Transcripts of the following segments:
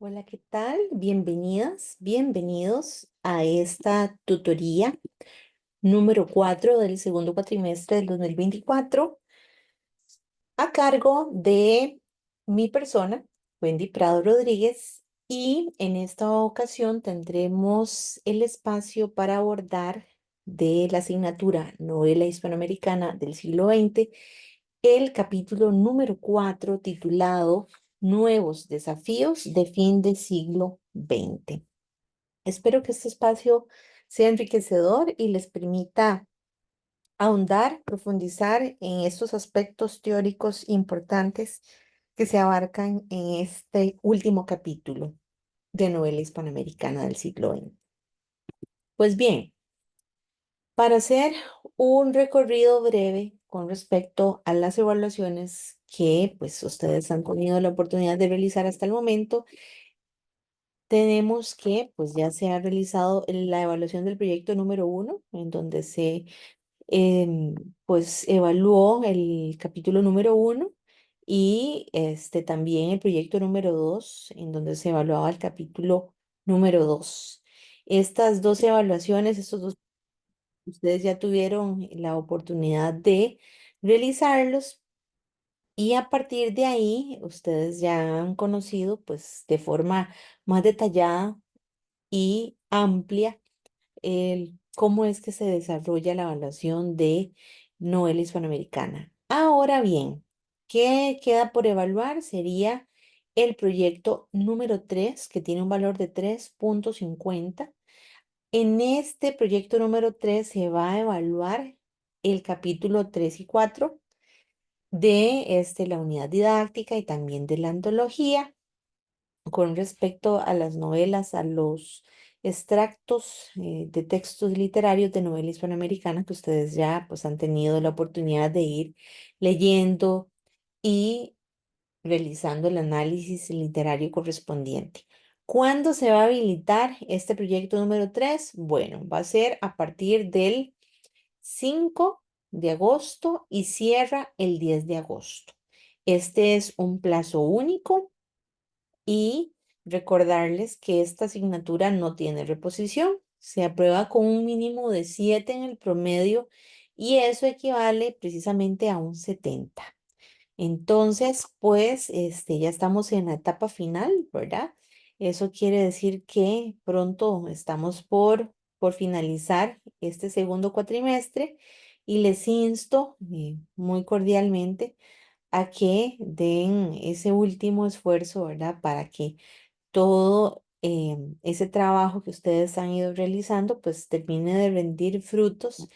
Hola, ¿qué tal? Bienvenidas, bienvenidos a esta tutoría número 4 del segundo cuatrimestre del 2024 a cargo de mi persona, Wendy Prado Rodríguez, y en esta ocasión tendremos el espacio para abordar de la asignatura Novela Hispanoamericana del siglo XX el capítulo número 4 titulado Nuevos desafíos de fin de siglo XX. Espero que este espacio sea enriquecedor y les permita ahondar, profundizar en estos aspectos teóricos importantes que se abarcan en este último capítulo de novela hispanoamericana del siglo XX. Pues bien, para hacer un recorrido breve con respecto a las evaluaciones que pues ustedes han tenido la oportunidad de realizar hasta el momento, tenemos que pues ya se ha realizado la evaluación del proyecto número 1, en donde se em, pues evaluó el capítulo número 1 y también el proyecto número 2, en donde se evaluaba el capítulo número 2. Estas dos evaluaciones, estos dos, ustedes ya tuvieron la oportunidad de realizarlos y a partir de ahí ustedes ya han conocido pues de forma más detallada y amplia cómo es que se desarrolla la evaluación de novela hispanoamericana. Ahora bien, ¿qué queda por evaluar? Sería el proyecto número 3 que tiene un valor de 3,50. En este proyecto número 3 se va a evaluar el capítulo 3 y 4 de la unidad didáctica y también de la antología con respecto a las novelas, a los extractos de textos literarios de novela hispanoamericana que ustedes ya pues han tenido la oportunidad de ir leyendo y realizando el análisis literario correspondiente. ¿Cuándo se va a habilitar este proyecto número 3? Bueno, va a ser a partir del 5 de agosto y cierra el 10 de agosto. Este es un plazo único y recordarles que esta asignatura no tiene reposición. Se aprueba con un mínimo de 7 en el promedio y eso equivale precisamente a un 70. Entonces, pues, ya estamos en la etapa final, ¿verdad? Eso quiere decir que pronto estamos por finalizar este segundo cuatrimestre y les insto muy cordialmente a que den ese último esfuerzo, ¿verdad? Para que todo ese trabajo que ustedes han ido realizando, pues termine de rendir frutos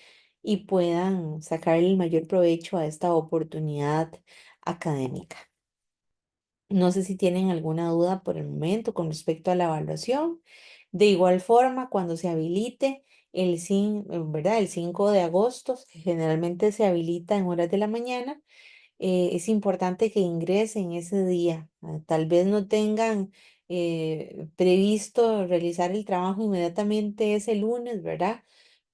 y puedan sacar el mayor provecho a esta oportunidad académica. No sé si tienen alguna duda por el momento con respecto a la evaluación. De igual forma, cuando se habilite ¿verdad? El 5 de agosto, que generalmente se habilita en horas de la mañana, es importante que ingresen ese día. Tal vez no tengan previsto realizar el trabajo inmediatamente ese lunes, ¿verdad?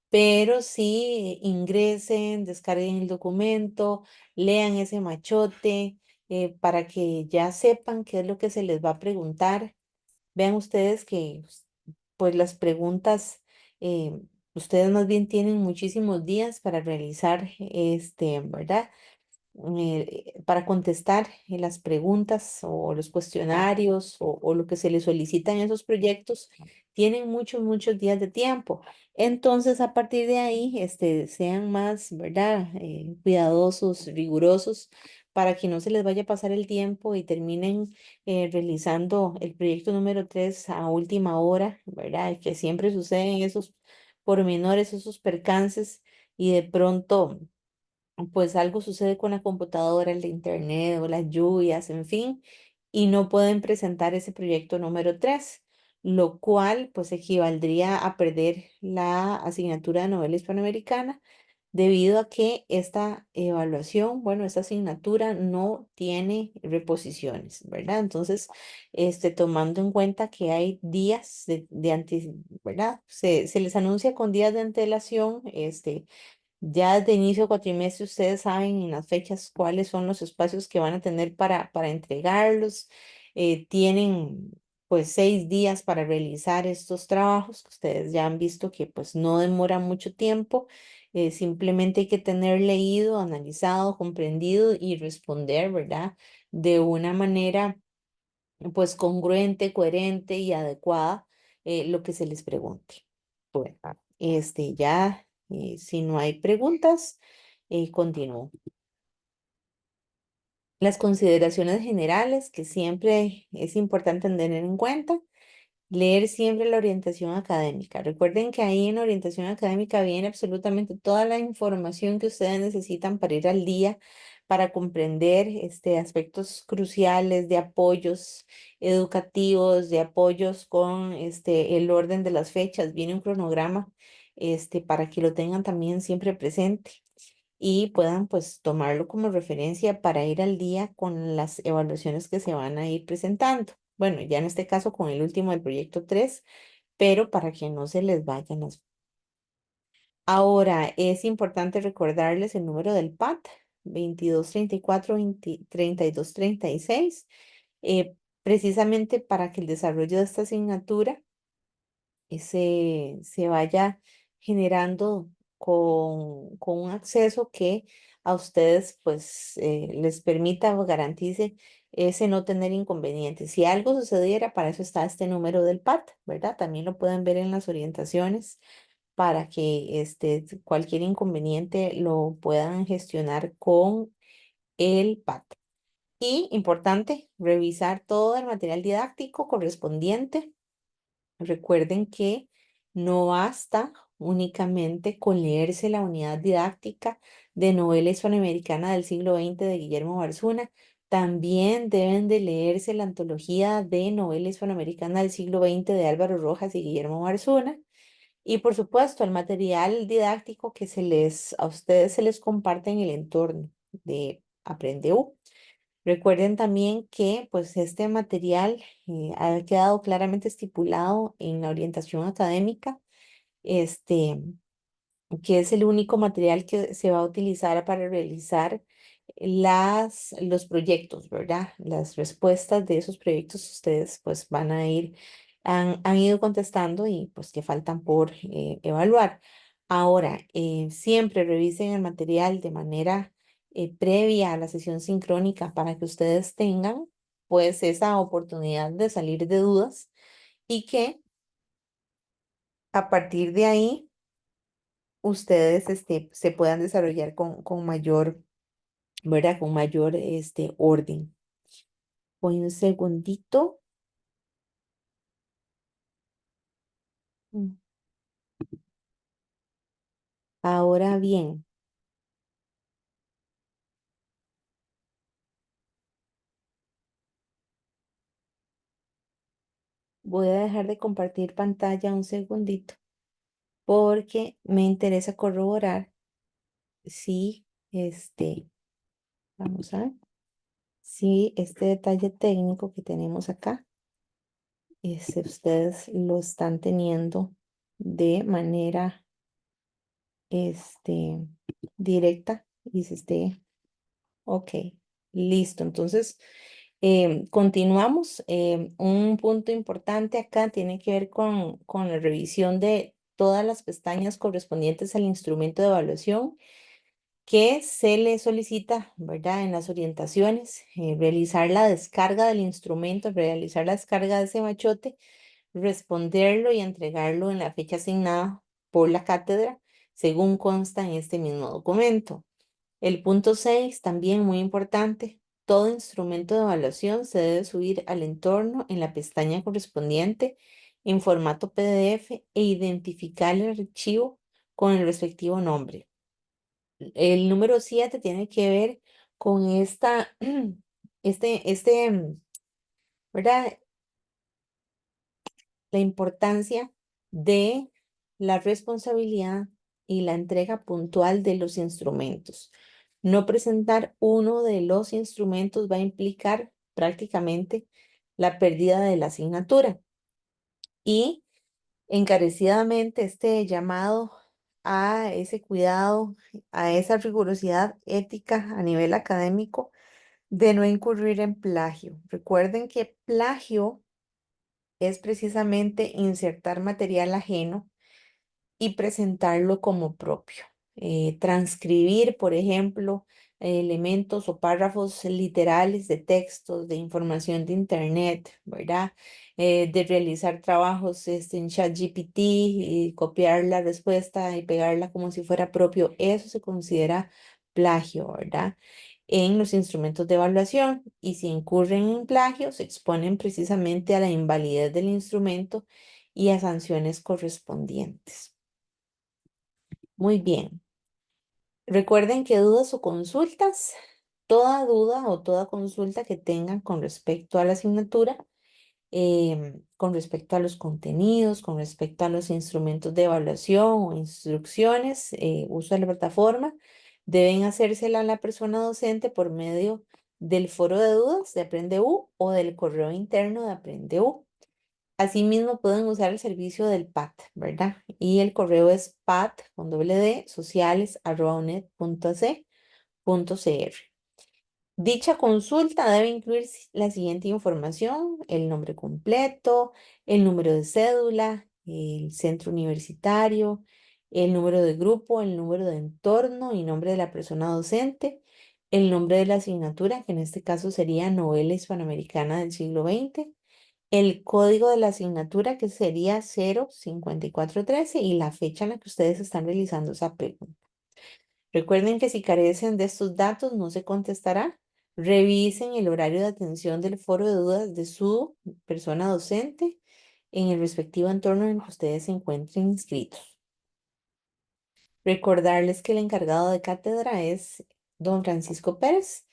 Pero sí ingresen, descarguen el documento, lean ese machote para que ya sepan qué es lo que se les va a preguntar. Vean ustedes que pues las preguntas, ustedes más bien tienen muchísimos días para realizar ¿verdad? Para contestar las preguntas o los cuestionarios o lo que se les solicita en esos proyectos, tienen muchos, muchos días de tiempo. Entonces, a partir de ahí, sean más, ¿verdad? Cuidadosos, rigurosos, para que no se les vaya a pasar el tiempo y terminen realizando el proyecto número 3 a última hora, ¿verdad? Que siempre suceden esos pormenores, esos percances y de pronto pues algo sucede con la computadora, el internet o las lluvias, en fin, y no pueden presentar ese proyecto número 3, lo cual pues equivaldría a perder la asignatura de novela hispanoamericana debido a que esta evaluación, bueno, esta asignatura no tiene reposiciones, ¿verdad? Entonces, tomando en cuenta que hay días ¿verdad? Se les anuncia con días de antelación, ya de inicio de cuatrimestre ustedes saben en las fechas cuáles son los espacios que van a tener para entregarlos. Tienen pues 6 días para realizar estos trabajos, que ustedes ya han visto que pues no demora mucho tiempo, simplemente hay que tener leído, analizado, comprendido y responder, ¿verdad? De una manera pues congruente, coherente y adecuada lo que se les pregunte. Bueno, ya, si no hay preguntas, continúo. Las consideraciones generales que siempre es importante tener en cuenta. Leer siempre la orientación académica. Recuerden que ahí en la orientación académica viene absolutamente toda la información que ustedes necesitan para ir al día, para comprender aspectos cruciales de apoyos educativos, de apoyos con el orden de las fechas. Viene un cronograma para que lo tengan también siempre presente y puedan pues tomarlo como referencia para ir al día con las evaluaciones que se van a ir presentando. Bueno, ya en este caso con el último del proyecto 3, pero para que no se les vayan las... Ahora, es importante recordarles el número del PAT, 2234 3236, precisamente para que el desarrollo de esta asignatura se vaya generando con un acceso que a ustedes pues les permita o garantice ese no tener inconvenientes. Si algo sucediera, para eso está este número del PAT, ¿verdad? También lo pueden ver en las orientaciones para que cualquier inconveniente lo puedan gestionar con el PAT. Y importante, revisar todo el material didáctico correspondiente. Recuerden que no basta únicamente con leerse la unidad didáctica de novela hispanoamericana del siglo XX de Guillermo Barzuna, también deben de leerse la antología de novela hispanoamericana del siglo XX de Álvaro Rojas y Guillermo Barzuna. Y por supuesto, el material didáctico que a ustedes se les comparte en el entorno de Aprendeu. Recuerden también que pues este material ha quedado claramente estipulado en la orientación académica, este, que es el único material que se va a utilizar para realizar los proyectos, ¿verdad? Las respuestas de esos proyectos ustedes pues van a ir, han ido contestando y pues que faltan por evaluar. Ahora, siempre revisen el material de manera previa a la sesión sincrónica para que ustedes tengan pues esa oportunidad de salir de dudas y que a partir de ahí ustedes se puedan desarrollar con mayor, ¿verdad? Con mayor orden. Voy un segundito. Mm. Ahora bien, voy a dejar de compartir pantalla un segundito porque me interesa corroborar si vamos a ver, si este detalle técnico que tenemos acá, ustedes lo están teniendo de manera, este, directa y se esté, ok, listo. Entonces, continuamos. Un punto importante acá tiene que ver con la revisión de todas las pestañas correspondientes al instrumento de evaluación que se le solicita, ¿verdad? En las orientaciones, realizar la descarga del instrumento, realizar la descarga de ese machote, responderlo y entregarlo en la fecha asignada por la cátedra, según consta en este mismo documento. El punto 6 también muy importante, todo instrumento de evaluación se debe subir al entorno en la pestaña correspondiente en formato PDF e identificar el archivo con el respectivo nombre. El número 7 tiene que ver con ¿verdad? La importancia de la responsabilidad y la entrega puntual de los instrumentos. No presentar uno de los instrumentos va a implicar prácticamente la pérdida de la asignatura y encarecidamente este llamado a ese cuidado, a esa rigurosidad ética a nivel académico de no incurrir en plagio. Recuerden que plagio es precisamente insertar material ajeno y presentarlo como propio. Transcribir, por ejemplo, elementos o párrafos literales de textos, de información de Internet, ¿verdad? De realizar trabajos en ChatGPT y copiar la respuesta y pegarla como si fuera propio. Eso se considera plagio, ¿verdad? En los instrumentos de evaluación, y si incurren en plagio, se exponen precisamente a la invalidez del instrumento y a sanciones correspondientes. Muy bien. Recuerden que dudas o consultas, toda duda o toda consulta que tengan con respecto a la asignatura, con respecto a los contenidos, con respecto a los instrumentos de evaluación o instrucciones, uso de la plataforma, deben hacérsela a la persona docente por medio del foro de dudas de AprendeU o del correo interno de AprendeU. Asimismo, pueden usar el servicio del PAT, ¿verdad? Y el correo es pat con doble d sociales@uned.ac.cr. Dicha consulta debe incluir la siguiente información: el nombre completo, el número de cédula, el centro universitario, el número de grupo, el número de entorno y nombre de la persona docente, el nombre de la asignatura, que en este caso sería Novela Hispanoamericana del siglo XX, el código de la asignatura, que sería 05413, y la fecha en la que ustedes están realizando esa pregunta. Recuerden que si carecen de estos datos no se contestará. Revisen el horario de atención del foro de dudas de su persona docente en el respectivo entorno en el que ustedes se encuentren inscritos. Recordarles que el encargado de cátedra es don Francisco Pérez,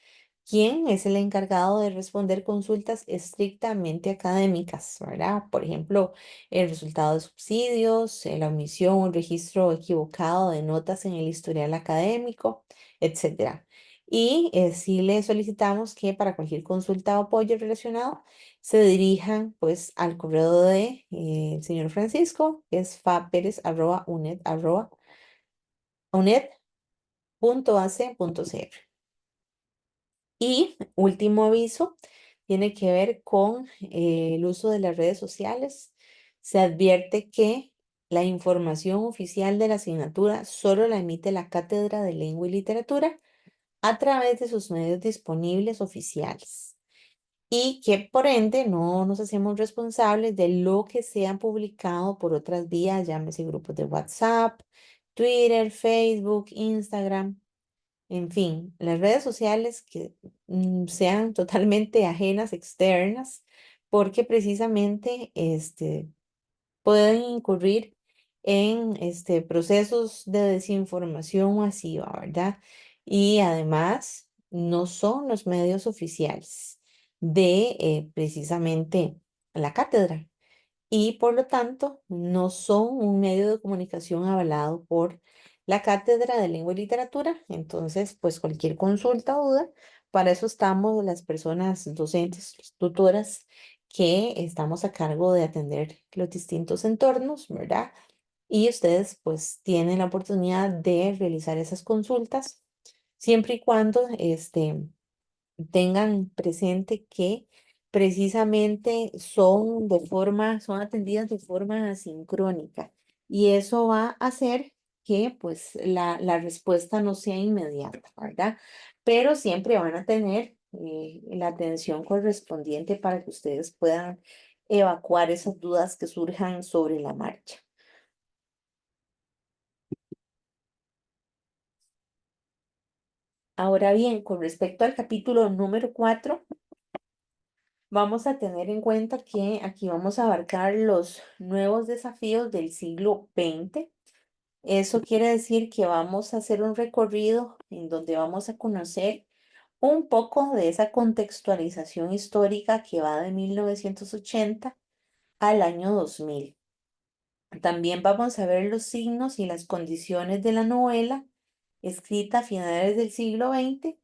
quien es el encargado de responder consultas estrictamente académicas, ¿verdad? Por ejemplo, el resultado de subsidios, la omisión o el registro equivocado de notas en el historial académico, etcétera. Y sí le solicitamos que para cualquier consulta o apoyo relacionado se dirijan pues al correo de el señor Francisco, que es faperez@uned.ac.cr. Y último aviso, tiene que ver con el uso de las redes sociales. Se advierte que la información oficial de la asignatura solo la emite la Cátedra de Lengua y Literatura a través de sus medios disponibles oficiales, y que por ende no nos hacemos responsables de lo que sea publicado por otras vías, llámese grupos de WhatsApp, Twitter, Facebook, Instagram, en fin, las redes sociales que sean totalmente ajenas, externas, porque precisamente pueden incurrir en procesos de desinformación masiva, ¿verdad? Y además no son los medios oficiales de precisamente la cátedra, y por lo tanto no son un medio de comunicación avalado por la Cátedra de Lengua y Literatura. Entonces, pues cualquier consulta o duda, para eso estamos las personas docentes, tutoras, que estamos a cargo de atender los distintos entornos, ¿verdad? Y ustedes pues tienen la oportunidad de realizar esas consultas siempre y cuando tengan presente que precisamente son atendidas de forma asincrónica, y eso va a hacer que pues la respuesta no sea inmediata, ¿verdad? Pero siempre van a tener la atención correspondiente para que ustedes puedan evacuar esas dudas que surjan sobre la marcha. Ahora bien, con respecto al capítulo número 4, vamos a tener en cuenta que aquí vamos a abarcar los nuevos desafíos del siglo XX. Eso quiere decir que vamos a hacer un recorrido en donde vamos a conocer un poco de esa contextualización histórica que va de 1980 al año 2000. También vamos a ver los signos y las condiciones de la novela escrita a finales del siglo XX,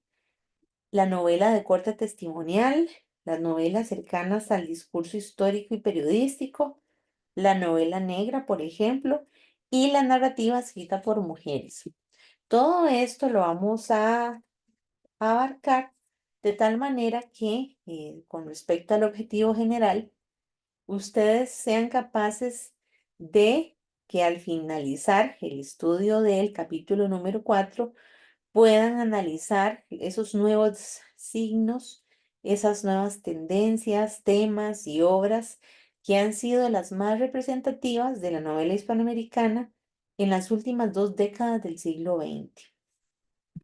la novela de corte testimonial, las novelas cercanas al discurso histórico y periodístico, la novela negra, por ejemplo, y la narrativa escrita por mujeres. Todo esto lo vamos a abarcar de tal manera que, con respecto al objetivo general, ustedes sean capaces de que al finalizar el estudio del capítulo número 4 puedan analizar esos nuevos signos, esas nuevas tendencias, temas y obras que han sido las más representativas de la novela hispanoamericana en las últimas 2 décadas del siglo XX.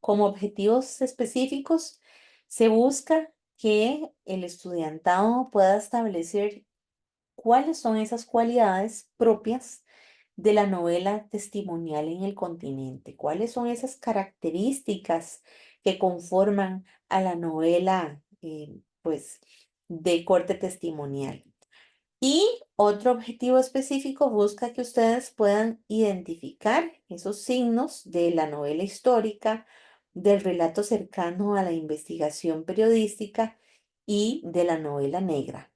Como objetivos específicos, se busca que el estudiantado pueda establecer cuáles son esas cualidades propias de la novela testimonial en el continente, cuáles son esas características que conforman a la novela, pues, de corte testimonial. Y otro objetivo específico busca que ustedes puedan identificar esos signos de la novela histórica, del relato cercano a la investigación periodística y de la novela negra.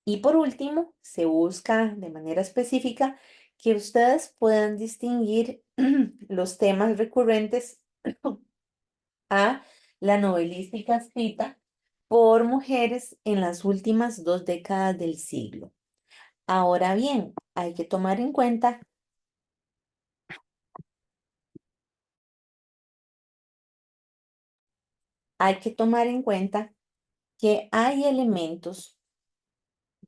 Y por último, se busca de manera específica que ustedes puedan distinguir los temas recurrentes a la novelística escrita por mujeres en las últimas 2 décadas del siglo. Ahora bien, hay que tomar en cuenta que hay elementos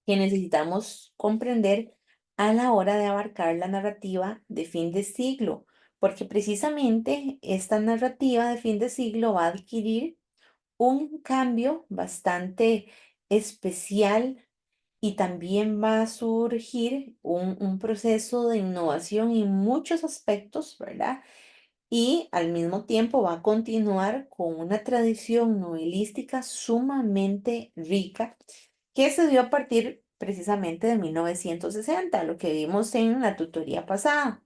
que necesitamos comprender a la hora de abarcar la narrativa de fin de siglo, porque precisamente esta narrativa de fin de siglo va a adquirir un cambio bastante especial y también va a surgir un proceso de innovación en muchos aspectos, ¿verdad? Y al mismo tiempo va a continuar con una tradición novelística sumamente rica que se dio a partir precisamente de 1960, lo que vimos en la tutoría pasada.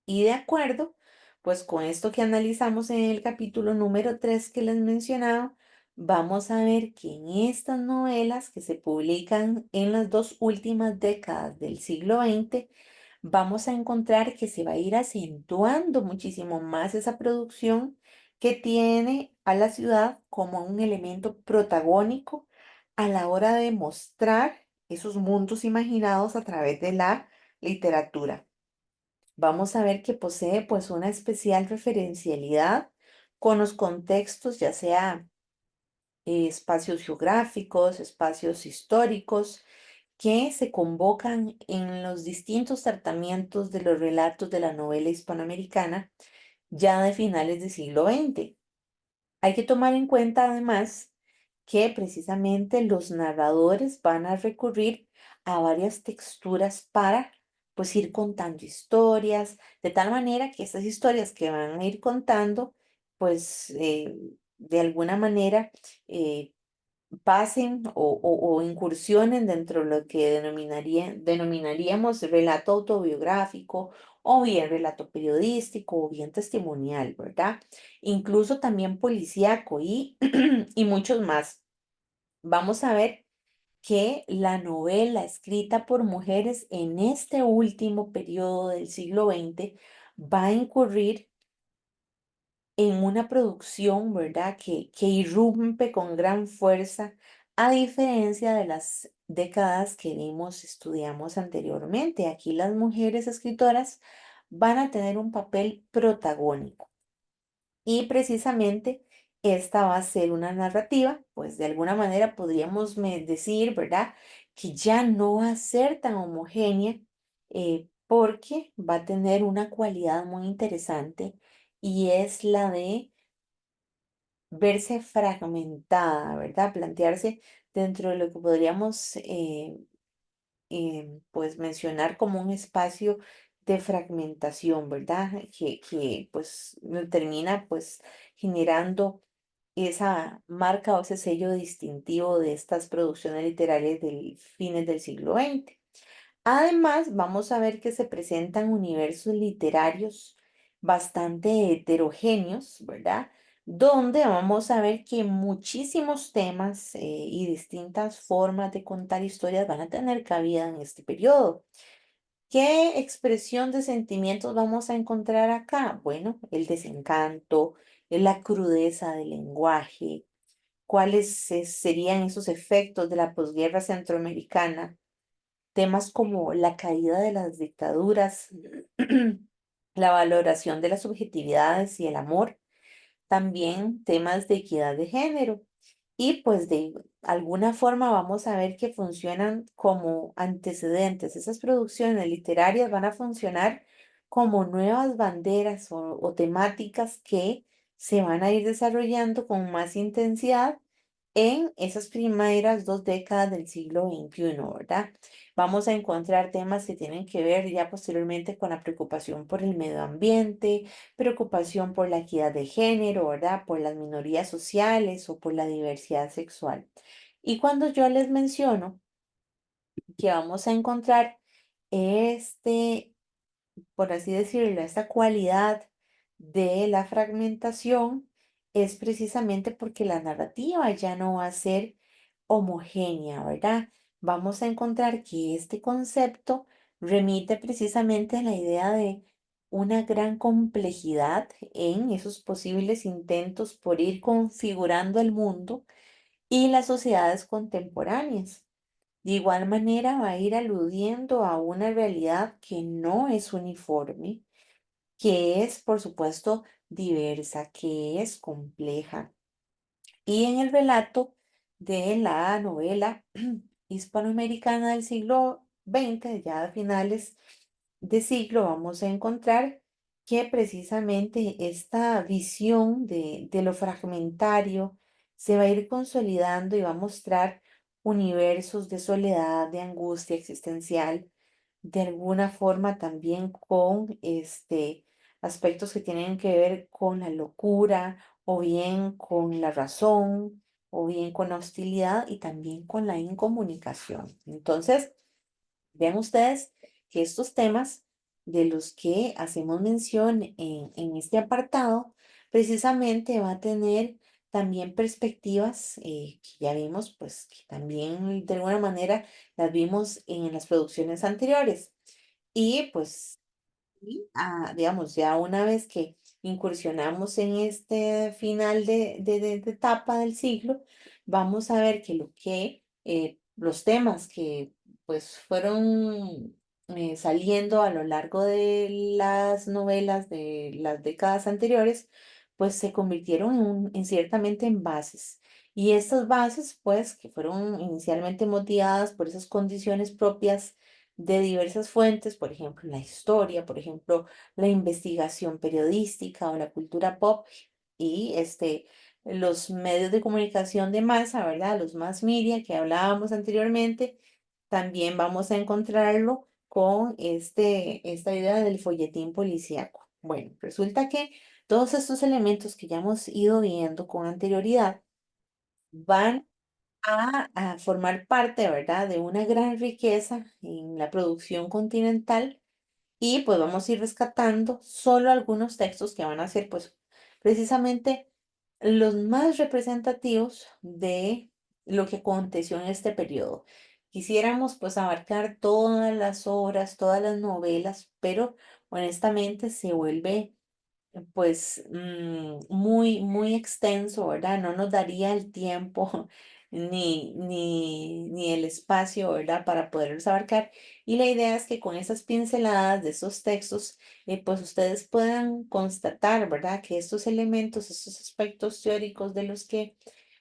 Y de acuerdo, pues con esto que analizamos en el capítulo número 3 que les mencionaba, vamos a ver que en estas novelas que se publican en las 2 últimas décadas del siglo XX, vamos a encontrar que se va a ir acentuando muchísimo más esa producción que tiene a la ciudad como un elemento protagónico a la hora de mostrar esos mundos imaginados a través de la literatura. Vamos a ver que posee pues una especial referencialidad con los contextos, ya sea espacios geográficos, espacios históricos, que se convocan en los distintos tratamientos de los relatos de la novela hispanoamericana ya de finales del siglo XX. Hay que tomar en cuenta además que precisamente los narradores van a recurrir a varias texturas para pues ir contando historias, de tal manera que estas historias que van a ir contando pues de alguna manera eh, pasen o incursionen dentro de lo que denominaríamos relato autobiográfico o bien relato periodístico o bien testimonial, ¿verdad? Incluso también policíaco y muchos más. Vamos a ver que la novela escrita por mujeres en este último periodo del siglo XX va a incurrir en una producción, ¿verdad? Que irrumpe con gran fuerza, a diferencia de las décadas que vimos, estudiamos anteriormente. Aquí las mujeres escritoras van a tener un papel protagónico. Y precisamente esta va a ser una narrativa, pues de alguna manera podríamos decir, ¿verdad? Que ya no va a ser tan homogénea porque va a tener una cualidad muy interesante y es la de verse fragmentada, ¿verdad? Plantearse dentro de lo que podríamos pues mencionar como un espacio de fragmentación, ¿verdad? Que pues termina pues generando esa marca o ese sello distintivo de estas producciones literarias del fines del siglo XX. Además, vamos a ver que se presentan universos literarios bastante heterogéneos, ¿verdad? Donde vamos a ver que muchísimos temas y distintas formas de contar historias van a tener cabida en este periodo. ¿Qué expresión de sentimientos vamos a encontrar acá? Bueno, el desencanto, la crudeza del lenguaje, cuáles serían esos efectos de la posguerra centroamericana temas como la caída de las dictaduras, la valoración de las subjetividades y el amor, también temas de equidad de género. Y pues de alguna forma vamos a ver que funcionan como antecedentes. Esas producciones literarias van a funcionar como nuevas banderas o temáticas que se van a ir desarrollando con más intensidad en esas primeras 2 décadas del siglo XXI, ¿verdad? Vamos a encontrar temas que tienen que ver ya posteriormente con la preocupación por el medio ambiente, preocupación por la equidad de género, ¿verdad? Por las minorías sociales o por la diversidad sexual. Y cuando yo les menciono que vamos a encontrar este, por así decirlo, esta cualidad de la fragmentación, es precisamente porque la narrativa ya no va a ser homogénea, ¿verdad? Vamos a encontrar que este concepto remite precisamente a la idea de una gran complejidad en esos posibles intentos por ir configurando el mundo y las sociedades contemporáneas. De igual manera va a ir aludiendo a una realidad que no es uniforme, que es, por supuesto, diversa, que es compleja. Y en el relato de la novela hispanoamericana del siglo XX, ya a finales de siglo, vamos a encontrar que precisamente esta visión de lo fragmentario se va a ir consolidando y va a mostrar universos de soledad, de angustia existencial, de alguna forma también con aspectos que tienen que ver con la locura o bien con la razón o bien con la hostilidad y también con la incomunicación. Entonces, vean ustedes que estos temas de los que hacemos mención en este apartado, precisamente va a tener también perspectivas que ya vimos, pues que también de alguna manera las vimos en las producciones anteriores. Y pues y, digamos, ya una vez que incursionamos en este final de etapa del siglo, vamos a ver que los temas que pues fueron saliendo a lo largo de las novelas de las décadas anteriores, pues se convirtieron ciertamente en bases. Y estas bases, pues, que fueron inicialmente motivadas por esas condiciones propias de diversas fuentes, por ejemplo, la historia, por ejemplo, la investigación periodística o la cultura pop y los medios de comunicación de masa, ¿verdad? Los mass media que hablábamos anteriormente, también vamos a encontrarlo con esta idea del folletín policíaco. Bueno, resulta que todos estos elementos que ya hemos ido viendo con anterioridad van a formar parte, ¿verdad?, de una gran riqueza en la producción continental y pues vamos a ir rescatando solo algunos textos que van a ser pues precisamente los más representativos de lo que aconteció en este periodo. Quisiéramos pues abarcar todas las obras, todas las novelas, pero honestamente se vuelve pues muy extenso, ¿verdad? No nos daría el tiempo ni el espacio, ¿verdad? Para poderlos abarcar. Y la idea es que con esas pinceladas de esos textos, pues ustedes puedan constatar, ¿verdad? Que estos elementos, estos aspectos teóricos de los que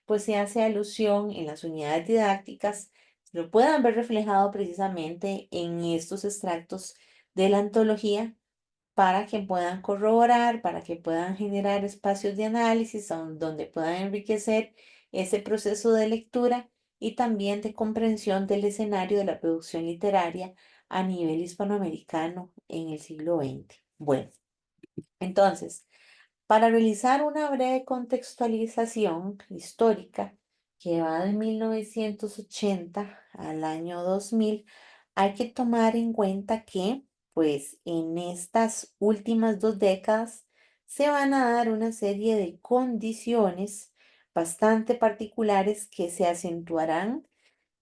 pues se hace alusión en las unidades didácticas, lo puedan ver reflejado precisamente en estos extractos de la antología para que puedan corroborar, para que puedan generar espacios de análisis donde puedan enriquecer ese proceso de lectura y también de comprensión del escenario de la producción literaria a nivel hispanoamericano en el siglo XX. Bueno, entonces, para realizar una breve contextualización histórica que va de 1980 al año 2000, hay que tomar en cuenta que, pues, en estas últimas 2 décadas se van a dar una serie de condiciones bastante particulares que se acentuarán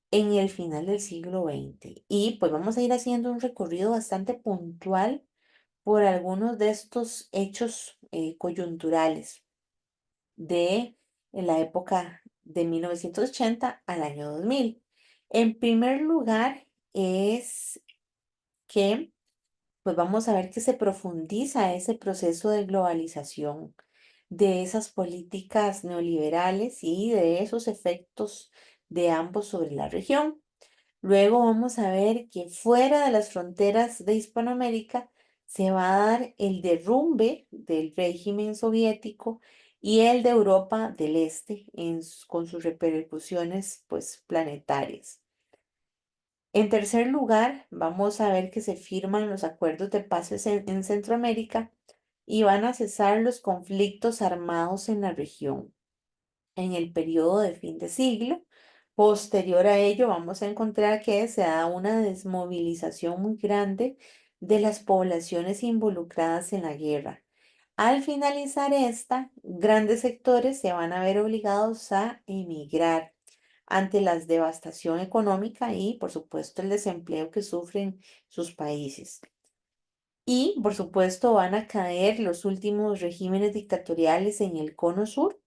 en el final del siglo XX. Y pues vamos a ir haciendo un recorrido bastante puntual por algunos de estos hechos coyunturales de la época de 1980 al año 2000. En primer lugar, es que pues vamos a ver que se profundiza ese proceso de globalización, de esas políticas neoliberales y de esos efectos de ambos sobre la región. Luego vamos a ver que fuera de las fronteras de Hispanoamérica se va a dar el derrumbe del régimen soviético y el de Europa del Este con sus repercusiones pues planetarias. En tercer lugar, vamos a ver que se firman los acuerdos de paz en Centroamérica y van a cesar los conflictos armados en la región en el periodo de fin de siglo. Posterior a ello, vamos a encontrar que se da una desmovilización muy grande de las poblaciones involucradas en la guerra. Al finalizar esta, grandes sectores se van a ver obligados a emigrar ante la devastación económica y, por supuesto, el desempleo que sufren sus países. Y, por supuesto, van a caer los últimos regímenes dictatoriales en el Cono Sur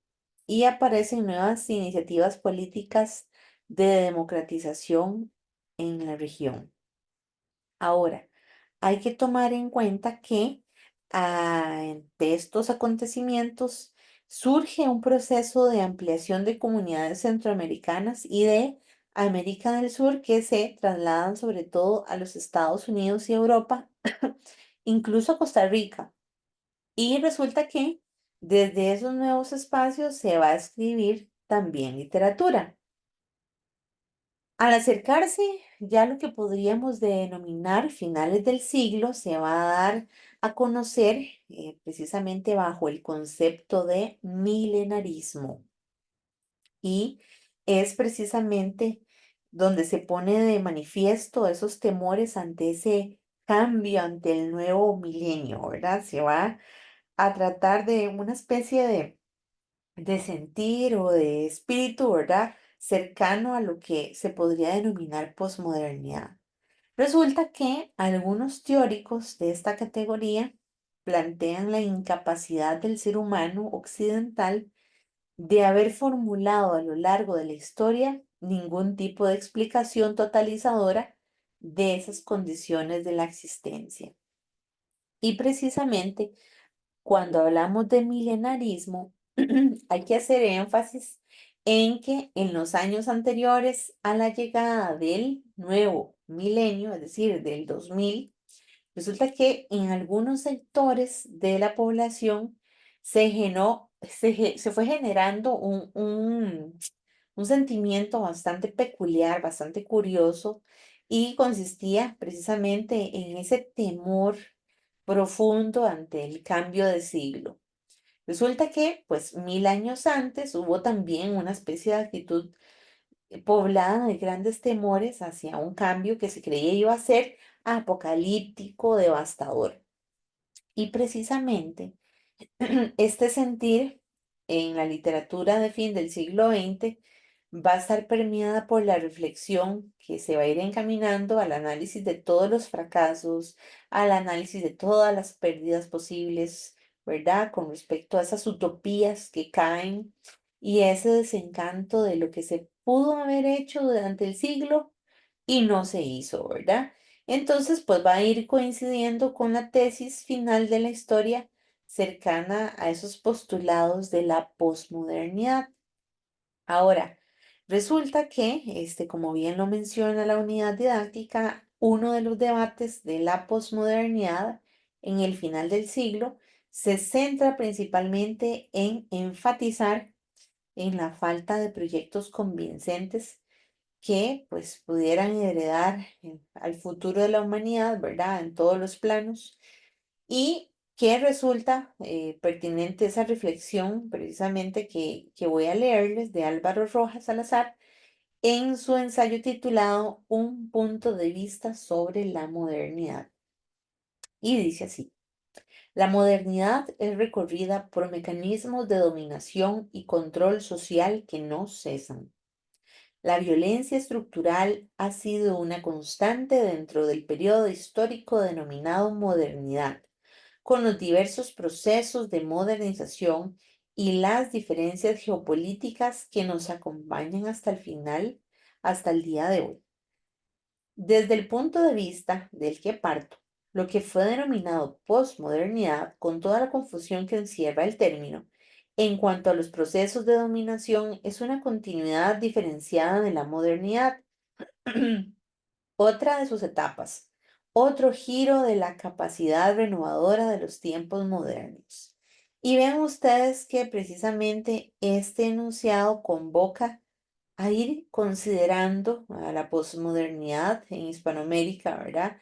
y aparecen nuevas iniciativas políticas de democratización en la región. Ahora, hay que tomar en cuenta que de estos acontecimientos surge un proceso de ampliación de comunidades centroamericanas y de América del Sur que se trasladan sobre todo a los Estados Unidos y Europa, incluso a Costa Rica. Y resulta que desde esos nuevos espacios se va a escribir también literatura. Al acercarse ya lo que podríamos denominar finales del siglo, se va a dar a conocer precisamente bajo el concepto de milenarismo. Y es precisamente donde se pone de manifiesto esos temores ante ese cambio, ante el nuevo milenio, ¿verdad? Se va a tratar de una especie de sentir o de espíritu, ¿verdad? Cercano a lo que se podría denominar posmodernidad. Resulta que algunos teóricos de esta categoría plantean la incapacidad del ser humano occidental de haber formulado a lo largo de la historia ningún tipo de explicación totalizadora de esas condiciones de la existencia. Y precisamente cuando hablamos de milenarismo, hay que hacer énfasis en que en los años anteriores a la llegada del nuevo milenio, es decir, del 2000, resulta que en algunos sectores de la población se fue generando un sentimiento bastante peculiar, bastante curioso, y consistía precisamente en ese temor profundo ante el cambio de siglo. Resulta que, pues, 1000 años antes hubo también una especie de actitud poblada de grandes temores hacia un cambio que se creía iba a ser apocalíptico, devastador. Y precisamente este sentir en la literatura de fin del siglo XX va a estar permeada por la reflexión que se va a ir encaminando al análisis de todos los fracasos, al análisis de todas las pérdidas posibles, ¿verdad? Con respecto a esas utopías que caen y ese desencanto de lo que se pudo haber hecho durante el siglo y no se hizo, ¿verdad? Entonces, pues va a ir coincidiendo con la tesis final de la historia cercana a esos postulados de la posmodernidad. Ahora, resulta que, como bien lo menciona la unidad didáctica, uno de los debates de la posmodernidad en el final del siglo se centra principalmente en enfatizar en la falta de proyectos convincentes que pues pudieran heredar al futuro de la humanidad, ¿verdad? En todos los planos y que resulta pertinente esa reflexión precisamente que voy a leerles de Álvaro Rojas Salazar en su ensayo titulado Un punto de vista sobre la modernidad. Y dice así, la modernidad es recorrida por mecanismos de dominación y control social que no cesan. La violencia estructural ha sido una constante dentro del periodo histórico denominado modernidad, con los diversos procesos de modernización y las diferencias geopolíticas que nos acompañan hasta el final, hasta el día de hoy. Desde el punto de vista del que parto, lo que fue denominado posmodernidad, con toda la confusión que encierra el término, en cuanto a los procesos de dominación, es una continuidad diferenciada de la modernidad, otra de sus etapas, otro giro de la capacidad renovadora de los tiempos modernos. Y vean ustedes que precisamente este enunciado convoca a ir considerando a la posmodernidad en Hispanoamérica, ¿verdad?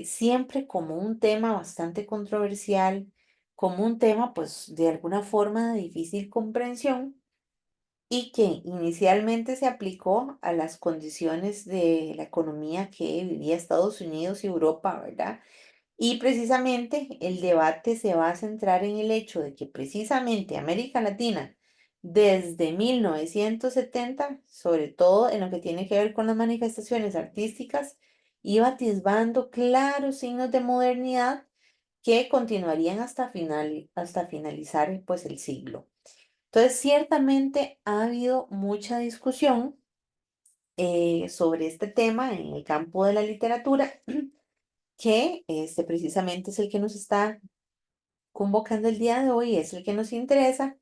Siempre como un tema bastante controversial, como un tema, pues, de alguna forma de difícil comprensión y que inicialmente se aplicó a las condiciones de la economía que vivía Estados Unidos y Europa, ¿verdad? Y precisamente el debate se va a centrar en el hecho de que precisamente América Latina, desde 1970, sobre todo en lo que tiene que ver con las manifestaciones artísticas, iba atisbando claros signos de modernidad que continuarían hasta finalizar pues el siglo. Entonces, ciertamente ha habido mucha discusión sobre este tema en el campo de la literatura que precisamente es el que nos está convocando el día de hoy, es el que nos interesa.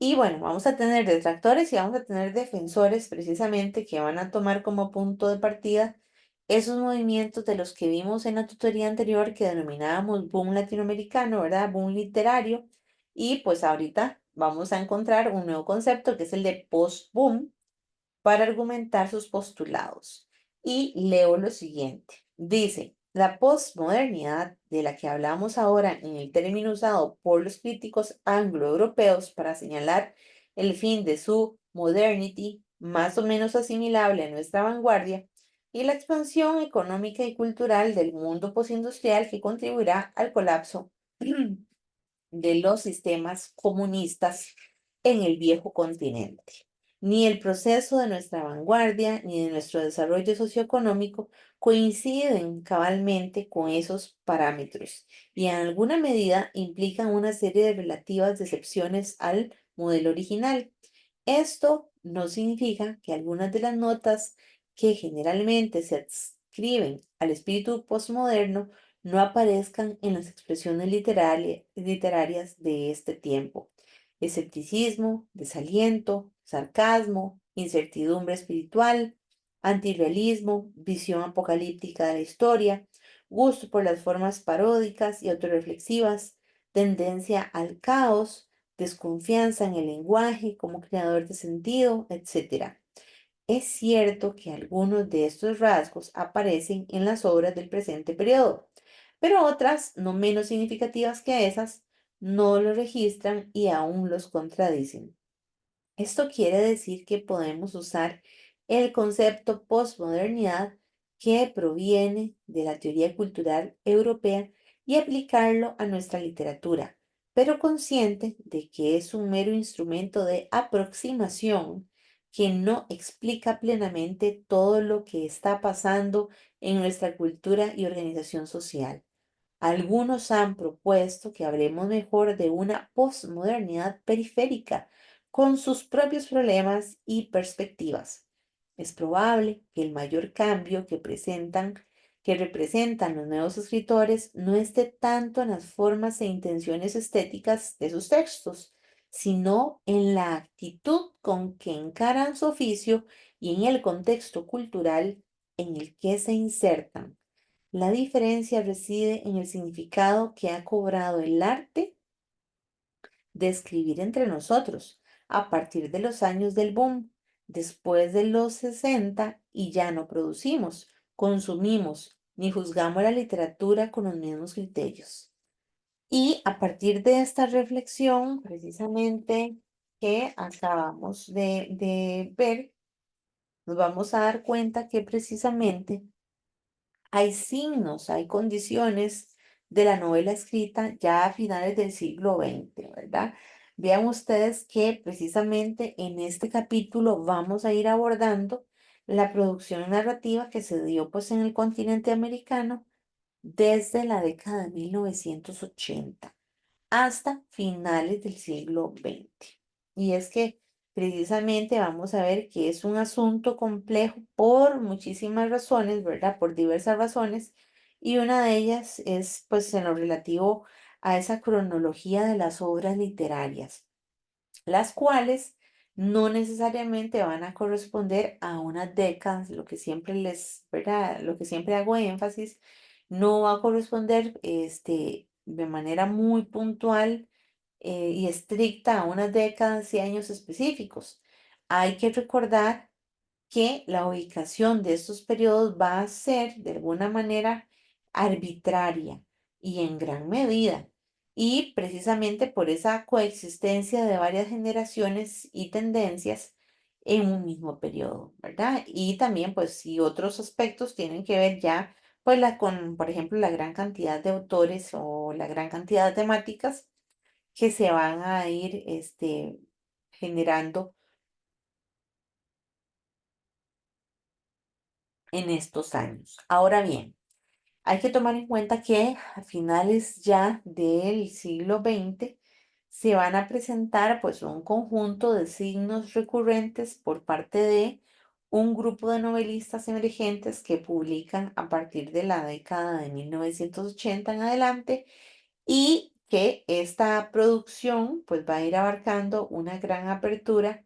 Y bueno, vamos a tener detractores y vamos a tener defensores precisamente que van a tomar como punto de partida esos movimientos de los que vimos en la tutoría anterior que denominábamos boom latinoamericano, ¿verdad? Boom literario. Y pues ahorita vamos a encontrar un nuevo concepto que es el de post-boom para argumentar sus postulados. Y leo lo siguiente. Dice, la posmodernidad de la que hablamos ahora en el término usado por los críticos angloeuropeos para señalar el fin de su modernity, más o menos asimilable a nuestra vanguardia, y la expansión económica y cultural del mundo postindustrial que contribuirá al colapso de los sistemas comunistas en el viejo continente. Ni el proceso de nuestra vanguardia ni de nuestro desarrollo socioeconómico coinciden cabalmente con esos parámetros y en alguna medida implican una serie de relativas decepciones al modelo original. Esto no significa que algunas de las notas que generalmente se adscriben al espíritu postmoderno no aparezcan en las expresiones literarias de este tiempo. Escepticismo, desaliento, sarcasmo, incertidumbre espiritual, antirrealismo, visión apocalíptica de la historia, gusto por las formas paródicas y autorreflexivas, tendencia al caos, desconfianza en el lenguaje como creador de sentido, etc. Es cierto que algunos de estos rasgos aparecen en las obras del presente periodo, pero otras, no menos significativas que esas, no lo registran y aún los contradicen. Esto quiere decir que podemos usar el concepto posmodernidad que proviene de la teoría cultural europea y aplicarlo a nuestra literatura, pero consciente de que es un mero instrumento de aproximación que no explica plenamente todo lo que está pasando en nuestra cultura y organización social. Algunos han propuesto que hablemos mejor de una posmodernidad periférica, con sus propios problemas y perspectivas. Es probable que el mayor cambio que representan los nuevos escritores, no esté tanto en las formas e intenciones estéticas de sus textos, sino en la actitud con que encaran su oficio y en el contexto cultural en el que se insertan. La diferencia reside en el significado que ha cobrado el arte de escribir entre nosotros a partir de los años del boom, después de los 60 y ya no producimos, consumimos ni juzgamos la literatura con los mismos criterios. Y a partir de esta reflexión, precisamente que acabamos de ver, nos vamos a dar cuenta que precisamente hay signos, hay condiciones de la novela escrita ya a finales del siglo XX, ¿verdad? Vean ustedes que precisamente en este capítulo vamos a ir abordando la producción narrativa que se dio pues en el continente americano desde la década de 1980 hasta finales del siglo XX. Y es que precisamente vamos a ver que es un asunto complejo por muchísimas razones, ¿verdad? Por diversas razones. Y una de ellas es pues en lo relativo a esa cronología de las obras literarias, las cuales no necesariamente van a corresponder a unas décadas, lo que siempre les, ¿verdad? Lo que siempre hago énfasis, no va a corresponder de manera muy puntual y estricta a unas décadas y años específicos. Hay que recordar que la ubicación de estos periodos va a ser de alguna manera arbitraria y en gran medida, y precisamente por esa coexistencia de varias generaciones y tendencias en un mismo periodo, ¿verdad? Y también, pues, si otros aspectos tienen que ver ya, pues, con, por ejemplo, la gran cantidad de autores o la gran cantidad de temáticas que se van a ir, generando en estos años. Ahora bien, hay que tomar en cuenta que a finales ya del siglo XX se van a presentar pues un conjunto de signos recurrentes por parte de un grupo de novelistas emergentes que publican a partir de la década de 1980 en adelante, y que esta producción pues va a ir abarcando una gran apertura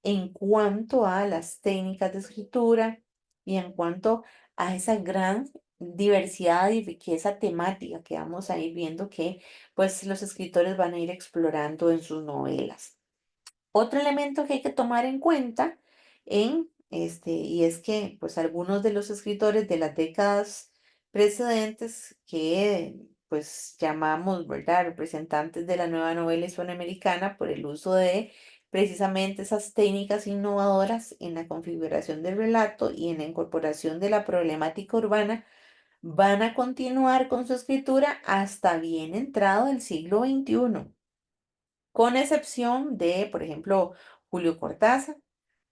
en cuanto a las técnicas de escritura y en cuanto a esa gran diversidad y riqueza temática que vamos a ir viendo que pues los escritores van a ir explorando en sus novelas. Otro elemento que hay que tomar en cuenta y es que pues algunos de los escritores de las décadas precedentes que pues llamamos, ¿verdad?, representantes de la nueva novela hispanoamericana por el uso de precisamente esas técnicas innovadoras en la configuración del relato y en la incorporación de la problemática urbana, van a continuar con su escritura hasta bien entrado el siglo XXI, con excepción de, por ejemplo, Julio Cortázar,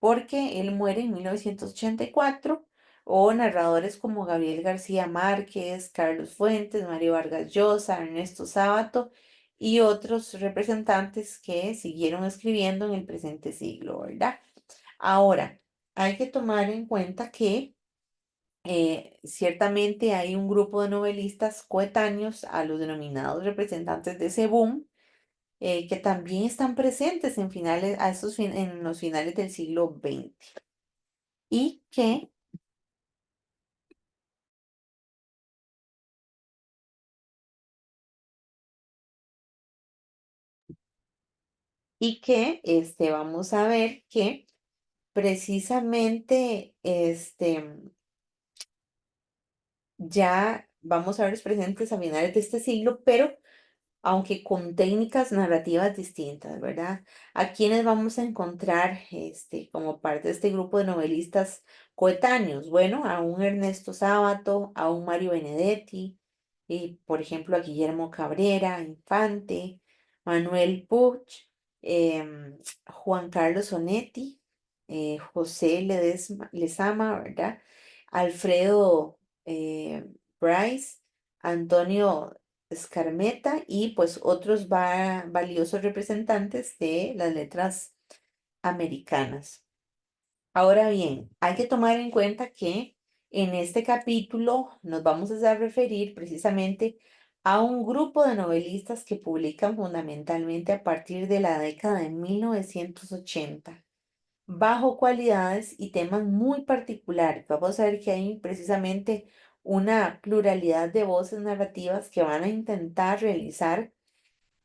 porque él muere en 1984, o narradores como Gabriel García Márquez, Carlos Fuentes, Mario Vargas Llosa, Ernesto Sábato y otros representantes que siguieron escribiendo en el presente siglo, ¿verdad? Ahora, hay que tomar en cuenta que ciertamente hay un grupo de novelistas coetáneos a los denominados representantes de ese boom, que también están presentes en finales, en los finales del siglo XX y que, vamos a ver que precisamente, ya vamos a verlos presentes a finales de este siglo, pero aunque con técnicas narrativas distintas, ¿verdad? ¿A quienes vamos a encontrar como parte de este grupo de novelistas coetáneos? Bueno, a un Ernesto Sábato, a un Mario Benedetti, y por ejemplo a Guillermo Cabrera Infante, Manuel Puch, Juan Carlos Onetti, José Lezama, ¿verdad? Alfredo Bryce, Antonio Escarmeta y pues otros valiosos representantes de las letras americanas. Ahora bien, hay que tomar en cuenta que en este capítulo nos vamos a referir precisamente a un grupo de novelistas que publican fundamentalmente a partir de la década de 1980, bajo cualidades y temas muy particulares. Vamos a ver que hay precisamente una pluralidad de voces narrativas que van a intentar realizar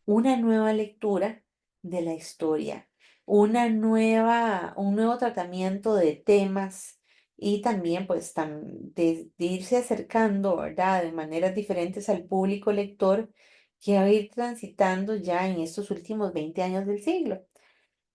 una nueva lectura de la historia, un nuevo tratamiento de temas, y también pues de irse acercando, ¿verdad?, de maneras diferentes al público lector que va a ir transitando ya en estos últimos 20 años del siglo.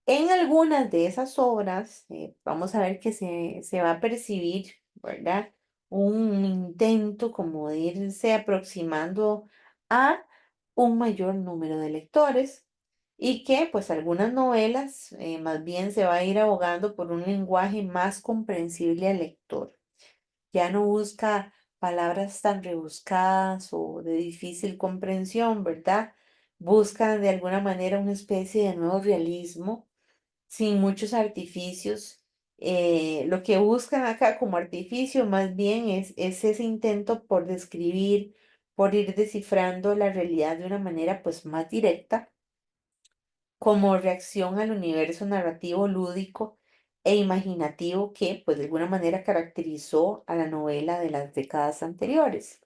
En algunas de esas obras, vamos a ver que se va a percibir, ¿verdad?, un intento como de irse aproximando a un mayor número de lectores, y que pues algunas novelas más bien se va a ir abogando por un lenguaje más comprensible al lector. Ya no busca palabras tan rebuscadas o de difícil comprensión, ¿verdad? Busca de alguna manera una especie de nuevo realismo sin muchos artificios. Lo que buscan acá como artificio más bien es ese intento por describir, por ir descifrando la realidad de una manera pues más directa, como reacción al universo narrativo lúdico e imaginativo que pues de alguna manera caracterizó a la novela de las décadas anteriores.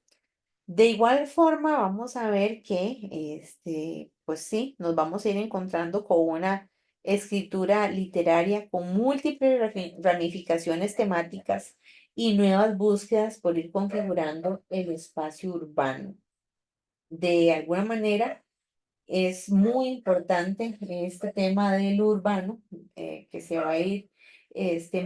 De igual forma, vamos a ver que, pues sí, nos vamos a ir encontrando con una escritura literaria con múltiples ramificaciones temáticas y nuevas búsquedas por ir configurando el espacio urbano. De alguna manera, es muy importante este tema del urbano, que se va a ir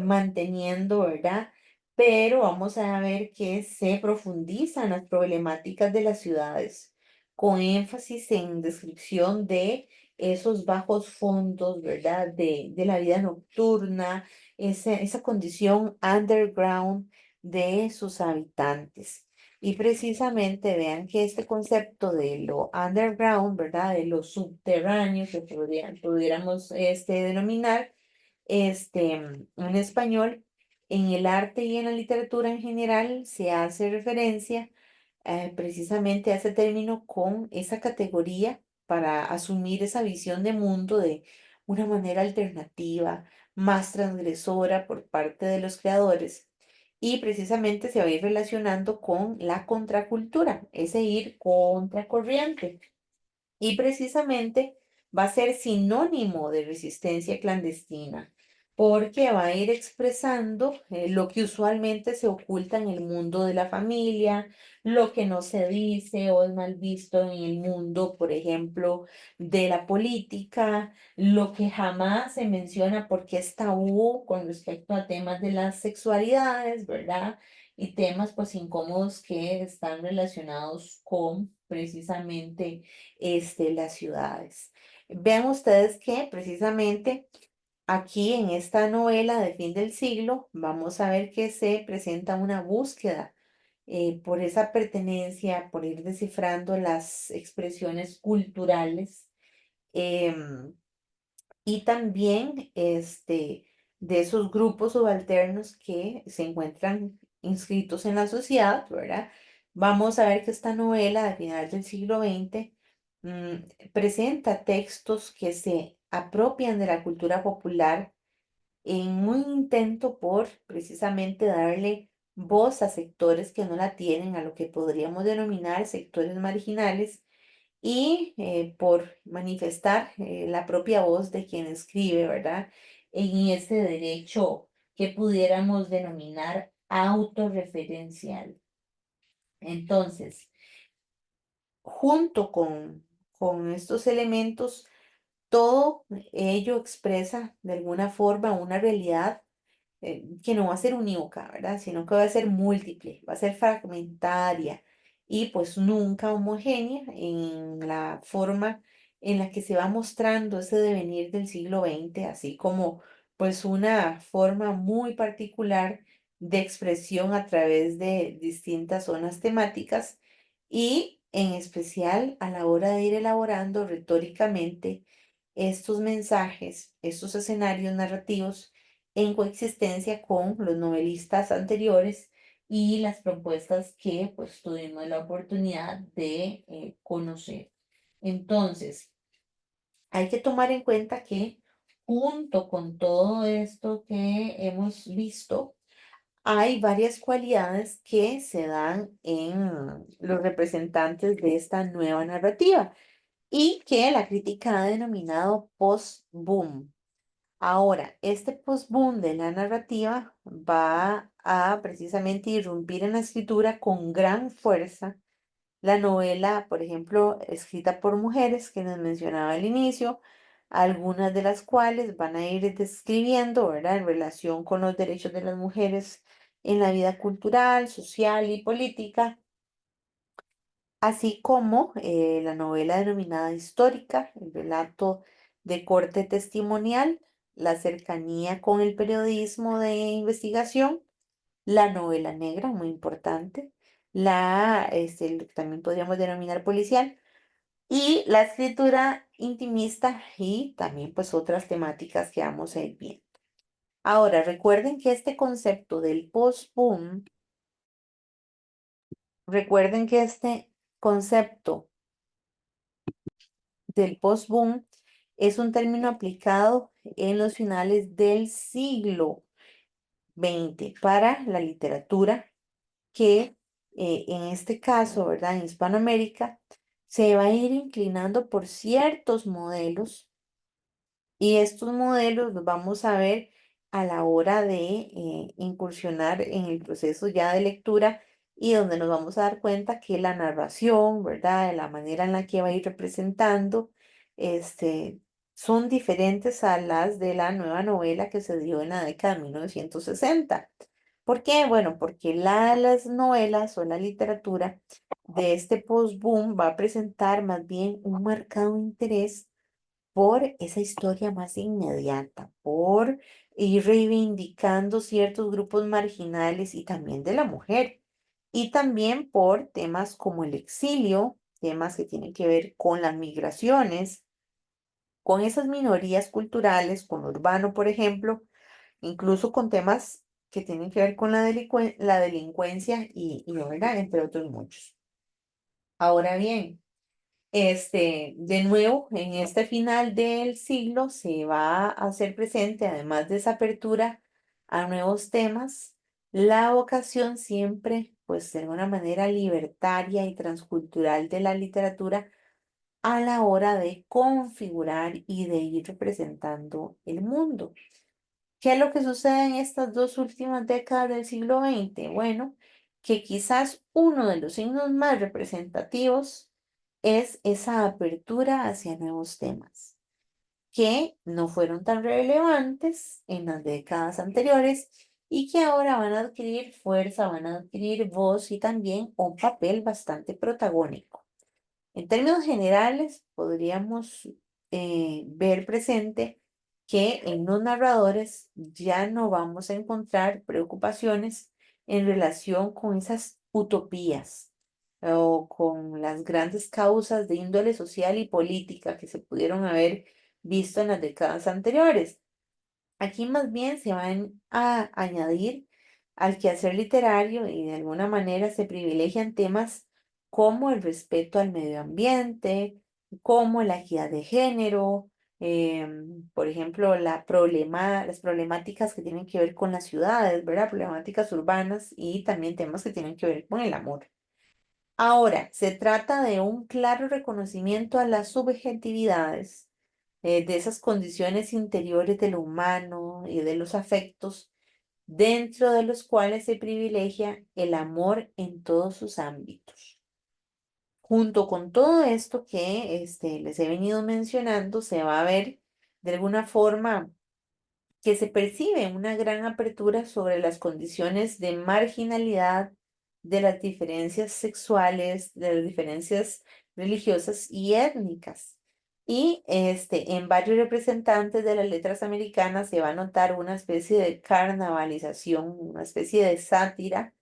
manteniendo, ¿verdad? Pero vamos a ver que se profundizan las problemáticas de las ciudades, con énfasis en descripción de esos bajos fondos, ¿verdad? De la vida nocturna, esa condición underground de sus habitantes. Y precisamente vean que este concepto de lo underground, ¿verdad? De lo subterráneo que pudiéramos denominar, en español, en el arte y en la literatura en general se hace referencia precisamente a ese término con esa categoría para asumir esa visión de mundo de una manera alternativa, más transgresora por parte de los creadores. Y precisamente se va a ir relacionando con la contracultura, ese ir contracorriente y precisamente va a ser sinónimo de resistencia clandestina, porque va a ir expresando lo que usualmente se oculta en el mundo de la familia, lo que no se dice o es mal visto en el mundo, por ejemplo, de la política, lo que jamás se menciona porque es tabú con respecto a temas de las sexualidades, ¿verdad? Y temas pues incómodos que están relacionados con precisamente las ciudades. Vean ustedes que precisamente aquí en esta novela de fin del siglo vamos a ver que se presenta una búsqueda por esa pertenencia, por ir descifrando las expresiones culturales. em, y también de esos grupos subalternos que se encuentran inscritos en la sociedad, ¿verdad? Vamos a ver que esta novela de final del siglo XX presenta textos que se apropian de la cultura popular en un intento por precisamente darle voz a sectores que no la tienen, a lo que podríamos denominar sectores marginales y por manifestar la propia voz de quien escribe, ¿verdad? En ese derecho que pudiéramos denominar autorreferencial. Entonces, junto con estos elementos, todo ello expresa de alguna forma una realidad que no va a ser unívoca, ¿verdad? Sino que va a ser múltiple, va a ser fragmentaria y pues nunca homogénea en la forma en la que se va mostrando ese devenir del siglo XX, así como pues una forma muy particular de expresión a través de distintas zonas temáticas y en especial a la hora de ir elaborando retóricamente estos mensajes, estos escenarios narrativos en coexistencia con los novelistas anteriores y las propuestas que pues tuvimos la oportunidad de conocer. Entonces, hay que tomar en cuenta que junto con todo esto que hemos visto, hay varias cualidades que se dan en los representantes de esta nueva narrativa y que la crítica ha denominado post-boom. Ahora, este post-boom de la narrativa va a precisamente irrumpir en la escritura con gran fuerza. La novela, por ejemplo, escrita por mujeres que les mencionaba al inicio, algunas de las cuales van a ir describiendo, ¿verdad?, en relación con los derechos de las mujeres en la vida cultural, social y política, así como la novela denominada histórica, el relato de corte testimonial, la cercanía con el periodismo de investigación, la novela negra, muy importante, también podríamos denominar policial, y la escritura intimista y también pues otras temáticas que vamos a ir viendo. Ahora, recuerden que este concepto del post-boom, recuerden que este concepto del post-boom es un término aplicado en los finales del siglo XX para la literatura que en este caso, ¿verdad? En Hispanoamérica se va a ir inclinando por ciertos modelos y estos modelos los vamos a ver a la hora de incursionar en el proceso ya de lectura y donde nos vamos a dar cuenta que la narración, ¿verdad? De la manera en la que va a ir representando, este, son diferentes a las de la nueva novela que se dio en la década de 1960. ¿Por qué? Bueno, porque las novelas o la literatura de este post-boom va a presentar más bien un marcado interés por esa historia más inmediata, por ir reivindicando ciertos grupos marginales y también de la mujer, y también por temas como el exilio, temas que tienen que ver con las migraciones, con esas minorías culturales, con lo urbano, por ejemplo, incluso con temas que tienen que ver con la delincuencia ¿verdad? Entre otros muchos. Ahora bien, de nuevo, en este final del siglo se va a hacer presente, además de esa apertura a nuevos temas, la vocación siempre, pues de alguna manera libertaria y transcultural de la literatura a la hora de configurar y de ir representando el mundo. ¿Qué es lo que sucede en estas dos últimas décadas del siglo XX? Bueno, que quizás uno de los signos más representativos es esa apertura hacia nuevos temas, que no fueron tan relevantes en las décadas anteriores y que ahora van a adquirir fuerza, van a adquirir voz y también un papel bastante protagónico. En términos generales, podríamos ver presente que en los narradores ya no vamos a encontrar preocupaciones en relación con esas utopías o con las grandes causas de índole social y política que se pudieron haber visto en las décadas anteriores. Aquí más bien se van a añadir al quehacer literario y de alguna manera se privilegian temas como el respeto al medio ambiente, como la equidad de género, por ejemplo, las problemáticas que tienen que ver con las ciudades, ¿verdad? Problemáticas urbanas y también temas que tienen que ver con el amor. Ahora, se trata de un claro reconocimiento a las subjetividades, de esas condiciones interiores de lo humano y de los afectos, dentro de los cuales se privilegia el amor en todos sus ámbitos. Junto con todo esto que les he venido mencionando, se va a ver de alguna forma que se percibe una gran apertura sobre las condiciones de marginalidad, de las diferencias sexuales, de las diferencias religiosas y étnicas. Y en varios representantes de las letras americanas se va a notar una especie de carnavalización, una especie de sátira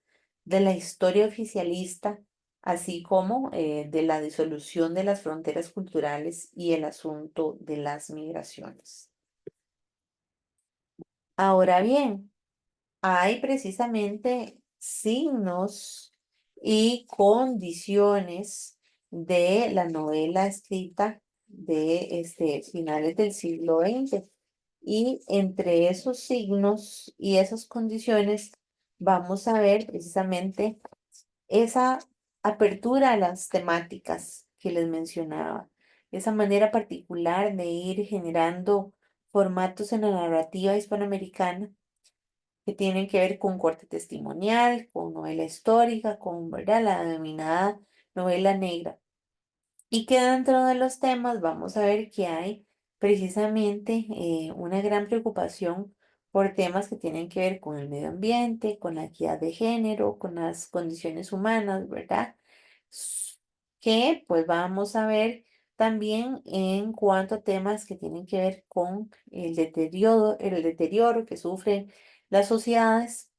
de la historia oficialista, así como de la disolución de las fronteras culturales y el asunto de las migraciones. Ahora bien, hay precisamente signos y condiciones de la novela escrita de finales del siglo XX. Y entre esos signos y esas condiciones vamos a ver precisamente esa apertura a las temáticas que les mencionaba, esa manera particular de ir generando formatos en la narrativa hispanoamericana que tienen que ver con corte testimonial, con novela histórica, con, ¿verdad?, la denominada novela negra. Y que dentro de los temas vamos a ver que hay precisamente una gran preocupación por temas que tienen que ver con el medio ambiente, con la equidad de género, con las condiciones humanas, ¿verdad? Que pues vamos a ver también en cuanto a temas que tienen que ver con el deterioro que sufren las sociedades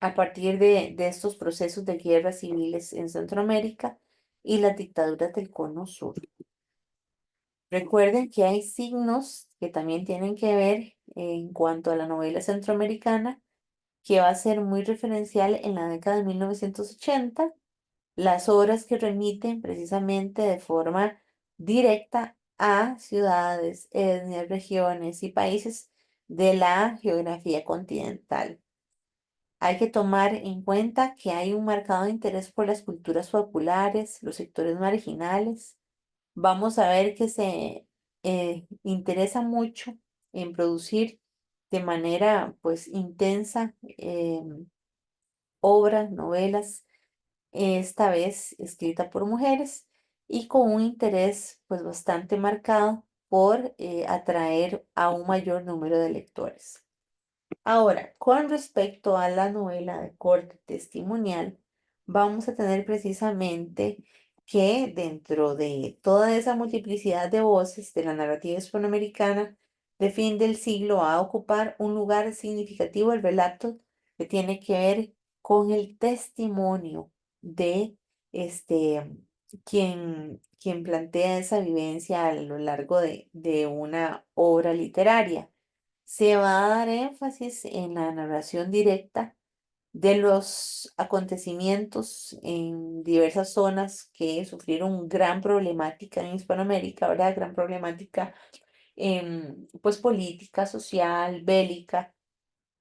a partir de estos procesos de guerras civiles en Centroamérica y las dictaduras del Cono Sur. Recuerden que hay signos que también tienen que ver en cuanto a la novela centroamericana, que va a ser muy referencial en la década de 1980, las obras que remiten precisamente de forma directa a ciudades, etnias, regiones y países de la geografía continental. Hay que tomar en cuenta que hay un marcado interés por las culturas populares, los sectores marginales. Vamos a ver que se interesa mucho en producir de manera pues intensa obras, novelas, esta vez escrita por mujeres y con un interés pues bastante marcado por atraer a un mayor número de lectores. Ahora, con respecto a la novela de corte testimonial, vamos a tener precisamente que dentro de toda esa multiplicidad de voces de la narrativa hispanoamericana de fin del siglo va a ocupar un lugar significativo el relato que tiene que ver con el testimonio de este quien plantea esa vivencia a lo largo de una obra literaria. Se va a dar énfasis en la narración directa de los acontecimientos en diversas zonas que sufrieron gran problemática en Hispanoamérica, ¿verdad? Gran problemática pues política, social, bélica.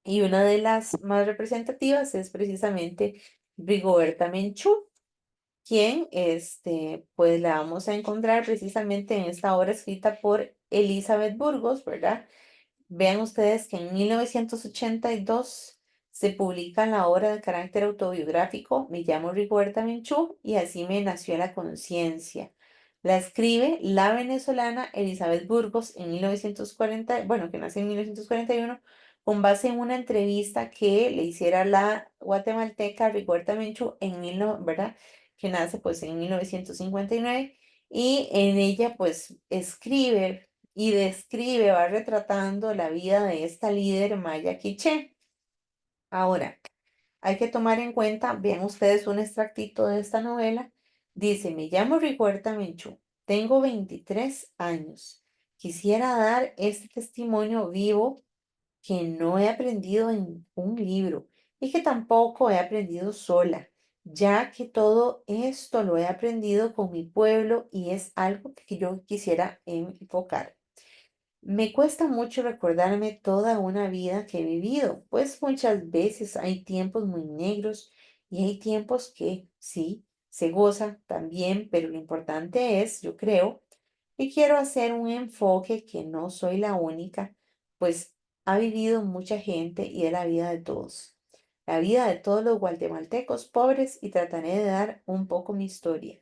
Y una de las más representativas es precisamente Rigoberta Menchú, quien pues la vamos a encontrar precisamente en esta obra escrita por Elizabeth Burgos, ¿verdad? Vean ustedes que en 1982 se publica la obra de carácter autobiográfico Me llamo Rigoberta Menchú y así me nació la conciencia. La escribe la venezolana Elizabeth Burgos en 1940, bueno, que nace en 1941, con base en una entrevista que le hiciera la guatemalteca Rigoberta Menchú ¿verdad? Que nace pues en 1959 y en ella pues escribe y describe, va retratando la vida de esta líder maya quiché. Ahora, hay que tomar en cuenta, vean ustedes un extractito de esta novela. Dice, me llamo Rigoberta Menchú, tengo 23 años. Quisiera dar este testimonio vivo que no he aprendido en un libro y que tampoco he aprendido sola, ya que todo esto lo he aprendido con mi pueblo y es algo que yo quisiera enfocar. Me cuesta mucho recordarme toda una vida que he vivido, pues muchas veces hay tiempos muy negros y hay tiempos que sí, se goza también, pero lo importante es, yo creo, que quiero hacer un enfoque que no soy la única, pues ha vivido mucha gente y es la vida de todos, la vida de todos los guatemaltecos pobres y trataré de dar un poco mi historia.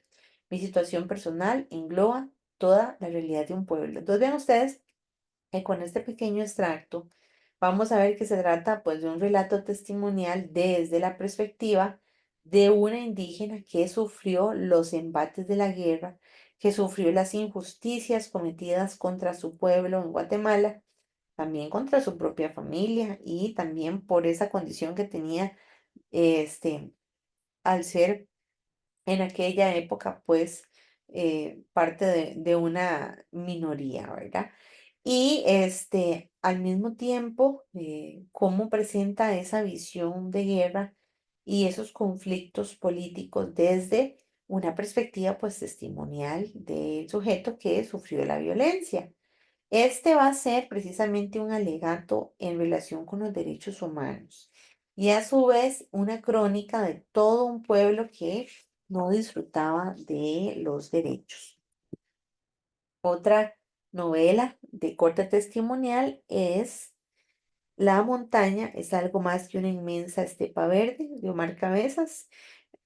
Mi situación personal engloba toda la realidad de un pueblo. Entonces vean ustedes con este pequeño extracto vamos a ver que se trata pues de un relato testimonial desde la perspectiva de una indígena que sufrió los embates de la guerra, que sufrió las injusticias cometidas contra su pueblo en Guatemala, también contra su propia familia y también por esa condición que tenía este al ser en aquella época, pues, parte de una minoría, ¿verdad? Y al mismo tiempo, cómo presenta esa visión de guerra y esos conflictos políticos desde una perspectiva, pues, testimonial del sujeto que sufrió la violencia. Este va a ser precisamente un alegato en relación con los derechos humanos y a su vez una crónica de todo un pueblo que no disfrutaba de los derechos. Otra novela de corte testimonial es La montaña es algo más que una inmensa estepa verde de Omar Cabezas.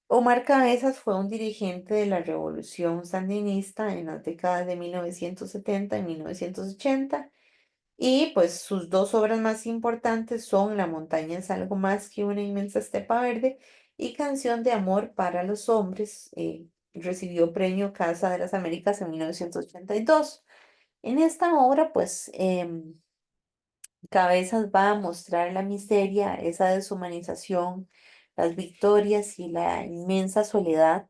Omar Cabezas fue un dirigente de la revolución sandinista en las décadas de 1970 y 1980. Y pues sus dos obras más importantes son La montaña es algo más que una inmensa estepa verde y Canción de amor para los hombres. Recibió premio Casa de las Américas en 1982. En esta obra, pues, Cabezas va a mostrar la miseria, esa deshumanización, las victorias y la inmensa soledad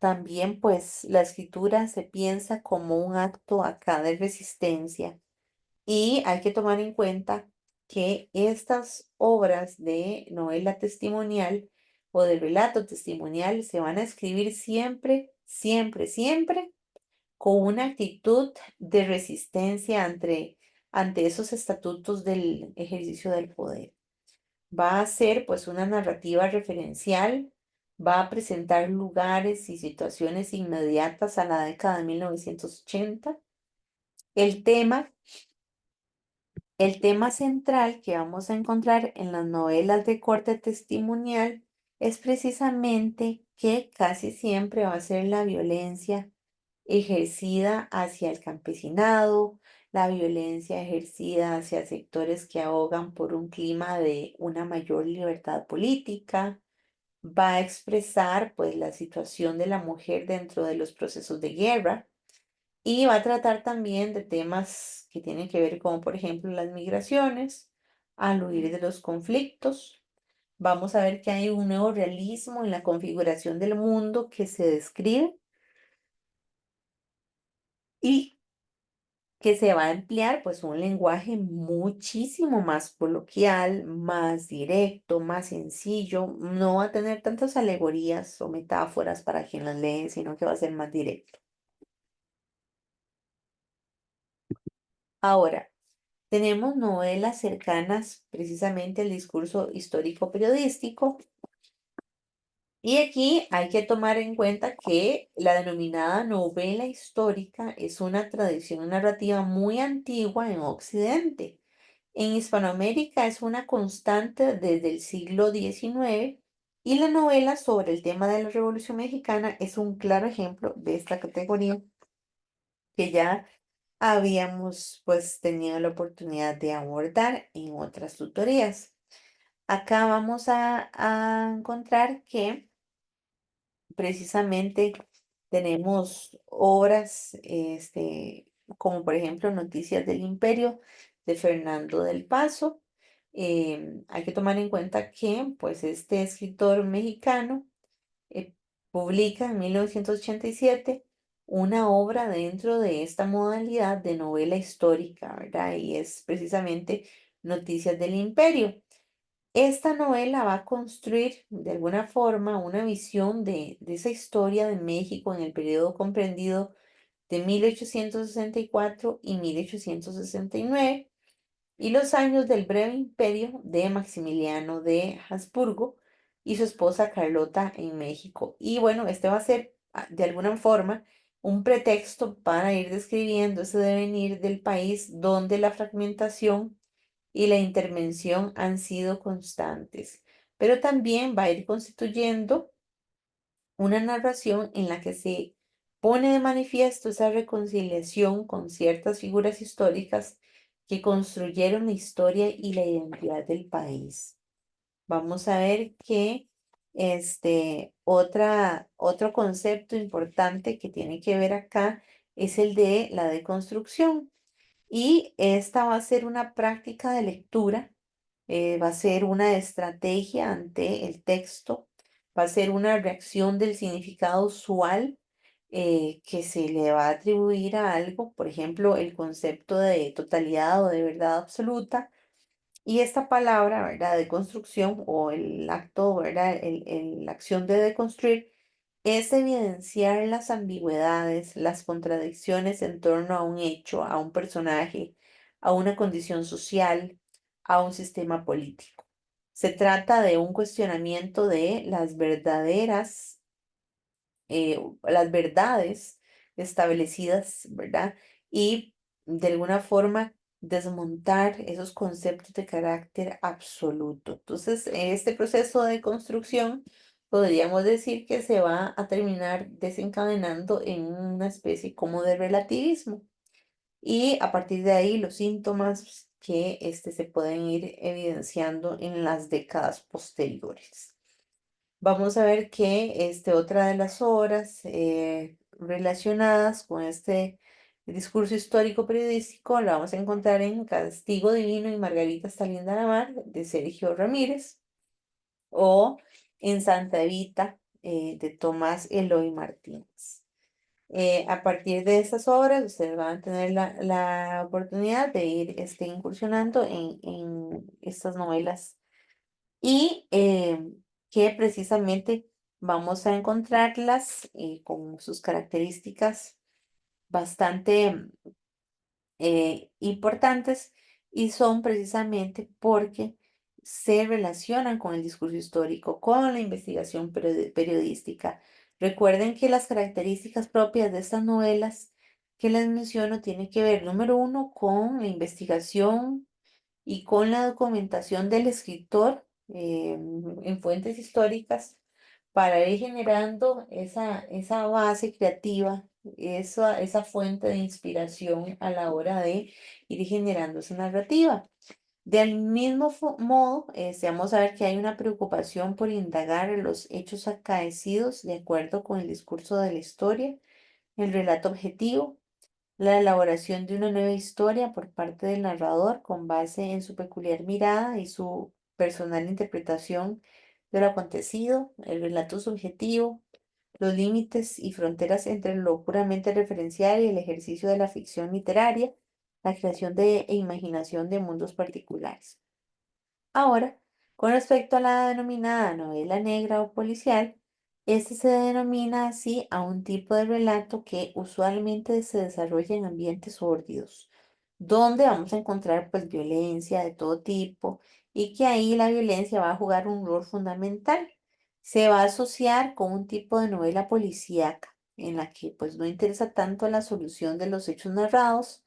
También pues la escritura se piensa como un acto acá de resistencia y hay que tomar en cuenta que estas obras de novela testimonial o de relato testimonial se van a escribir siempre, siempre, siempre con una actitud de resistencia ante esos estatutos del ejercicio del poder. Va a ser pues una narrativa referencial, va a presentar lugares y situaciones inmediatas a la década de 1980. El tema, el tema central que vamos a encontrar en las novelas de corte testimonial es precisamente que casi siempre va a ser la violencia ejercida hacia el campesinado, la violencia ejercida hacia sectores que ahogan por un clima de una mayor libertad política. Va a expresar pues la situación de la mujer dentro de los procesos de guerra y va a tratar también de temas que tienen que ver como por ejemplo las migraciones, al huir de los conflictos. Vamos a ver que hay un nuevo realismo en la configuración del mundo que se describe y que se va a emplear pues un lenguaje muchísimo más coloquial, más directo, más sencillo. No va a tener tantas alegorías o metáforas para quien las lee, sino que va a ser más directo. Ahora, tenemos novelas cercanas precisamente al discurso histórico periodístico y aquí hay que tomar en cuenta que la denominada novela histórica es una tradición narrativa muy antigua en Occidente. En Hispanoamérica es una constante desde el siglo XIX y la novela sobre el tema de la Revolución Mexicana es un claro ejemplo de esta categoría que ya habíamos pues tenido la oportunidad de abordar en otras tutorías. Acá vamos a encontrar que precisamente tenemos obras, como por ejemplo Noticias del Imperio de Fernando del Paso. Hay que tomar en cuenta que pues este escritor mexicano eh, publica en 1987 una obra dentro de esta modalidad de novela histórica, ¿verdad? Y es precisamente Noticias del Imperio. Esta novela va a construir de alguna forma una visión de esa historia de México en el periodo comprendido de 1864 y 1869 y los años del breve imperio de Maximiliano de Habsburgo y su esposa Carlota en México. Y bueno, este va a ser de alguna forma un pretexto para ir describiendo ese devenir del país donde la fragmentación y la intervención han sido constantes, pero también va a ir constituyendo una narración en la que se pone de manifiesto esa reconciliación con ciertas figuras históricas que construyeron la historia y la identidad del país. Vamos a ver que otro concepto importante que tiene que ver acá es el de la deconstrucción. Y esta va a ser una práctica de lectura, va a ser una estrategia ante el texto, va a ser una reacción del significado usual que se le va a atribuir a algo, por ejemplo, el concepto de totalidad o de verdad absoluta. Y esta palabra, ¿verdad? De construcción o el acto, ¿verdad? La acción de deconstruir es evidenciar las ambigüedades, las contradicciones en torno a un hecho, a un personaje, a una condición social, a un sistema político. Se trata de un cuestionamiento de las verdades establecidas, ¿verdad? Y de alguna forma desmontar esos conceptos de carácter absoluto. Entonces, este proceso de construcción podríamos decir que se va a terminar desencadenando en una especie como de relativismo. Y a partir de ahí, los síntomas que se pueden ir evidenciando en las décadas posteriores. Vamos a ver que otra de las obras relacionadas con este discurso histórico periodístico la vamos a encontrar en Castigo Divino y Margarita Saliendo a la Mar de Sergio Ramírez o en Santa Evita de Tomás Eloy Martínez. A partir de estas obras, ustedes van a tener la oportunidad de ir incursionando en estas novelas y que precisamente vamos a encontrarlas con sus características bastante importantes y son precisamente porque se relacionan con el discurso histórico, con la investigación periodística. Recuerden que las características propias de estas novelas que les menciono tienen que ver, número uno, con la investigación y con la documentación del escritor en fuentes históricas para ir generando esa base creativa, esa fuente de inspiración a la hora de ir generando esa narrativa. Del mismo modo, vamos a ver que hay una preocupación por indagar los hechos acaecidos de acuerdo con el discurso de la historia, el relato objetivo, la elaboración de una nueva historia por parte del narrador con base en su peculiar mirada y su personal interpretación de lo acontecido, el relato subjetivo, los límites y fronteras entre lo puramente referencial y el ejercicio de la ficción literaria, la creación e imaginación de mundos particulares. Ahora, con respecto a la denominada novela negra o policial, este se denomina así a un tipo de relato que usualmente se desarrolla en ambientes sórdidos, donde vamos a encontrar pues violencia de todo tipo y que ahí la violencia va a jugar un rol fundamental. Se va a asociar con un tipo de novela policíaca en la que pues no interesa tanto la solución de los hechos narrados,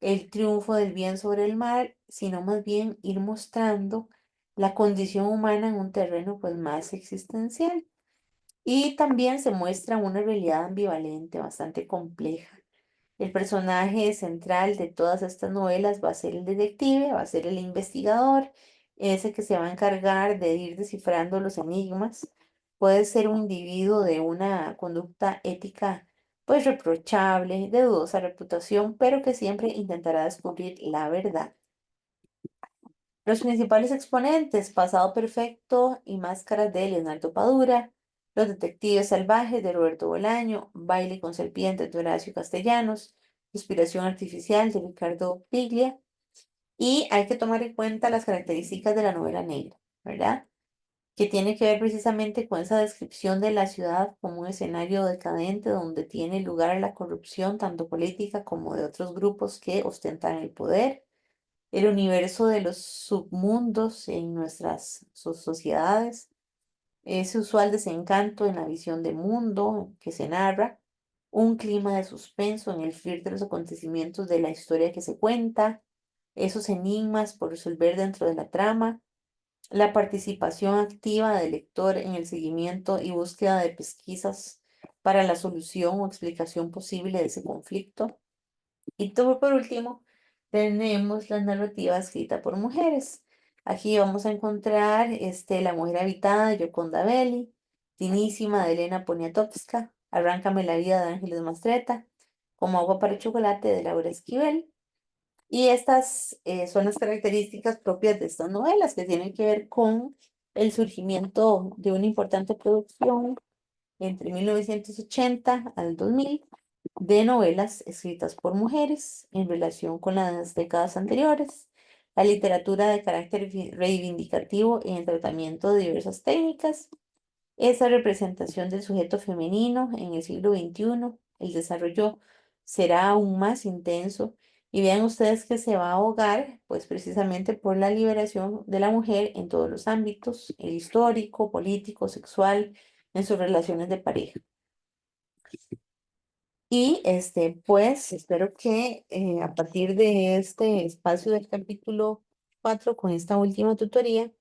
el triunfo del bien sobre el mal, sino más bien ir mostrando la condición humana en un terreno pues más existencial. Y también se muestra una realidad ambivalente, bastante compleja. El personaje central de todas estas novelas va a ser el detective, va a ser el investigador, ese que se va a encargar de ir descifrando los enigmas. Puede ser un individuo de una conducta ética pues reprochable, de dudosa reputación, pero que siempre intentará descubrir la verdad. Los principales exponentes, Pasado Perfecto y Máscaras de Leonardo Padura, Los Detectives Salvajes de Roberto Bolaño, Baile con Serpientes de Horacio Castellanos, Inspiración Artificial de Ricardo Piglia, y hay que tomar en cuenta las características de la novela negra, ¿verdad? Que tiene que ver precisamente con esa descripción de la ciudad como un escenario decadente donde tiene lugar la corrupción tanto política como de otros grupos que ostentan el poder, el universo de los submundos en nuestras sociedades, ese usual desencanto en la visión de mundo que se narra, un clima de suspenso en el fluir de los acontecimientos de la historia que se cuenta, esos enigmas por resolver dentro de la trama, la participación activa del lector en el seguimiento y búsqueda de pesquisas para la solución o explicación posible de ese conflicto. Y todo por último, tenemos la narrativa escrita por mujeres. Aquí vamos a encontrar La mujer habitada de Yoconda Belli, Tinísima de Elena Poniatowska, Arráncame la vida de Ángeles Mastretta, Como agua para chocolate de Laura Esquivel. Y estas son las características propias de estas novelas que tienen que ver con el surgimiento de una importante producción entre 1980 al 2000 de novelas escritas por mujeres en relación con las décadas anteriores, la literatura de carácter reivindicativo en el tratamiento de diversas técnicas, esa representación del sujeto femenino en el siglo XXI, el desarrollo será aún más intenso y vean ustedes que se va a ahogar pues precisamente por la liberación de la mujer en todos los ámbitos, el histórico, político, sexual, en sus relaciones de pareja. Y pues espero que a partir de este espacio del capítulo 4 con esta última tutoría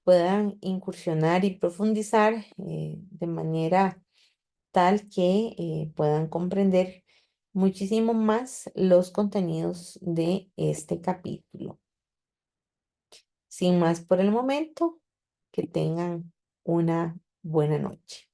puedan incursionar y profundizar de manera tal que puedan comprender muchísimo más los contenidos de este capítulo. Sin más por el momento, que tengan una buena noche.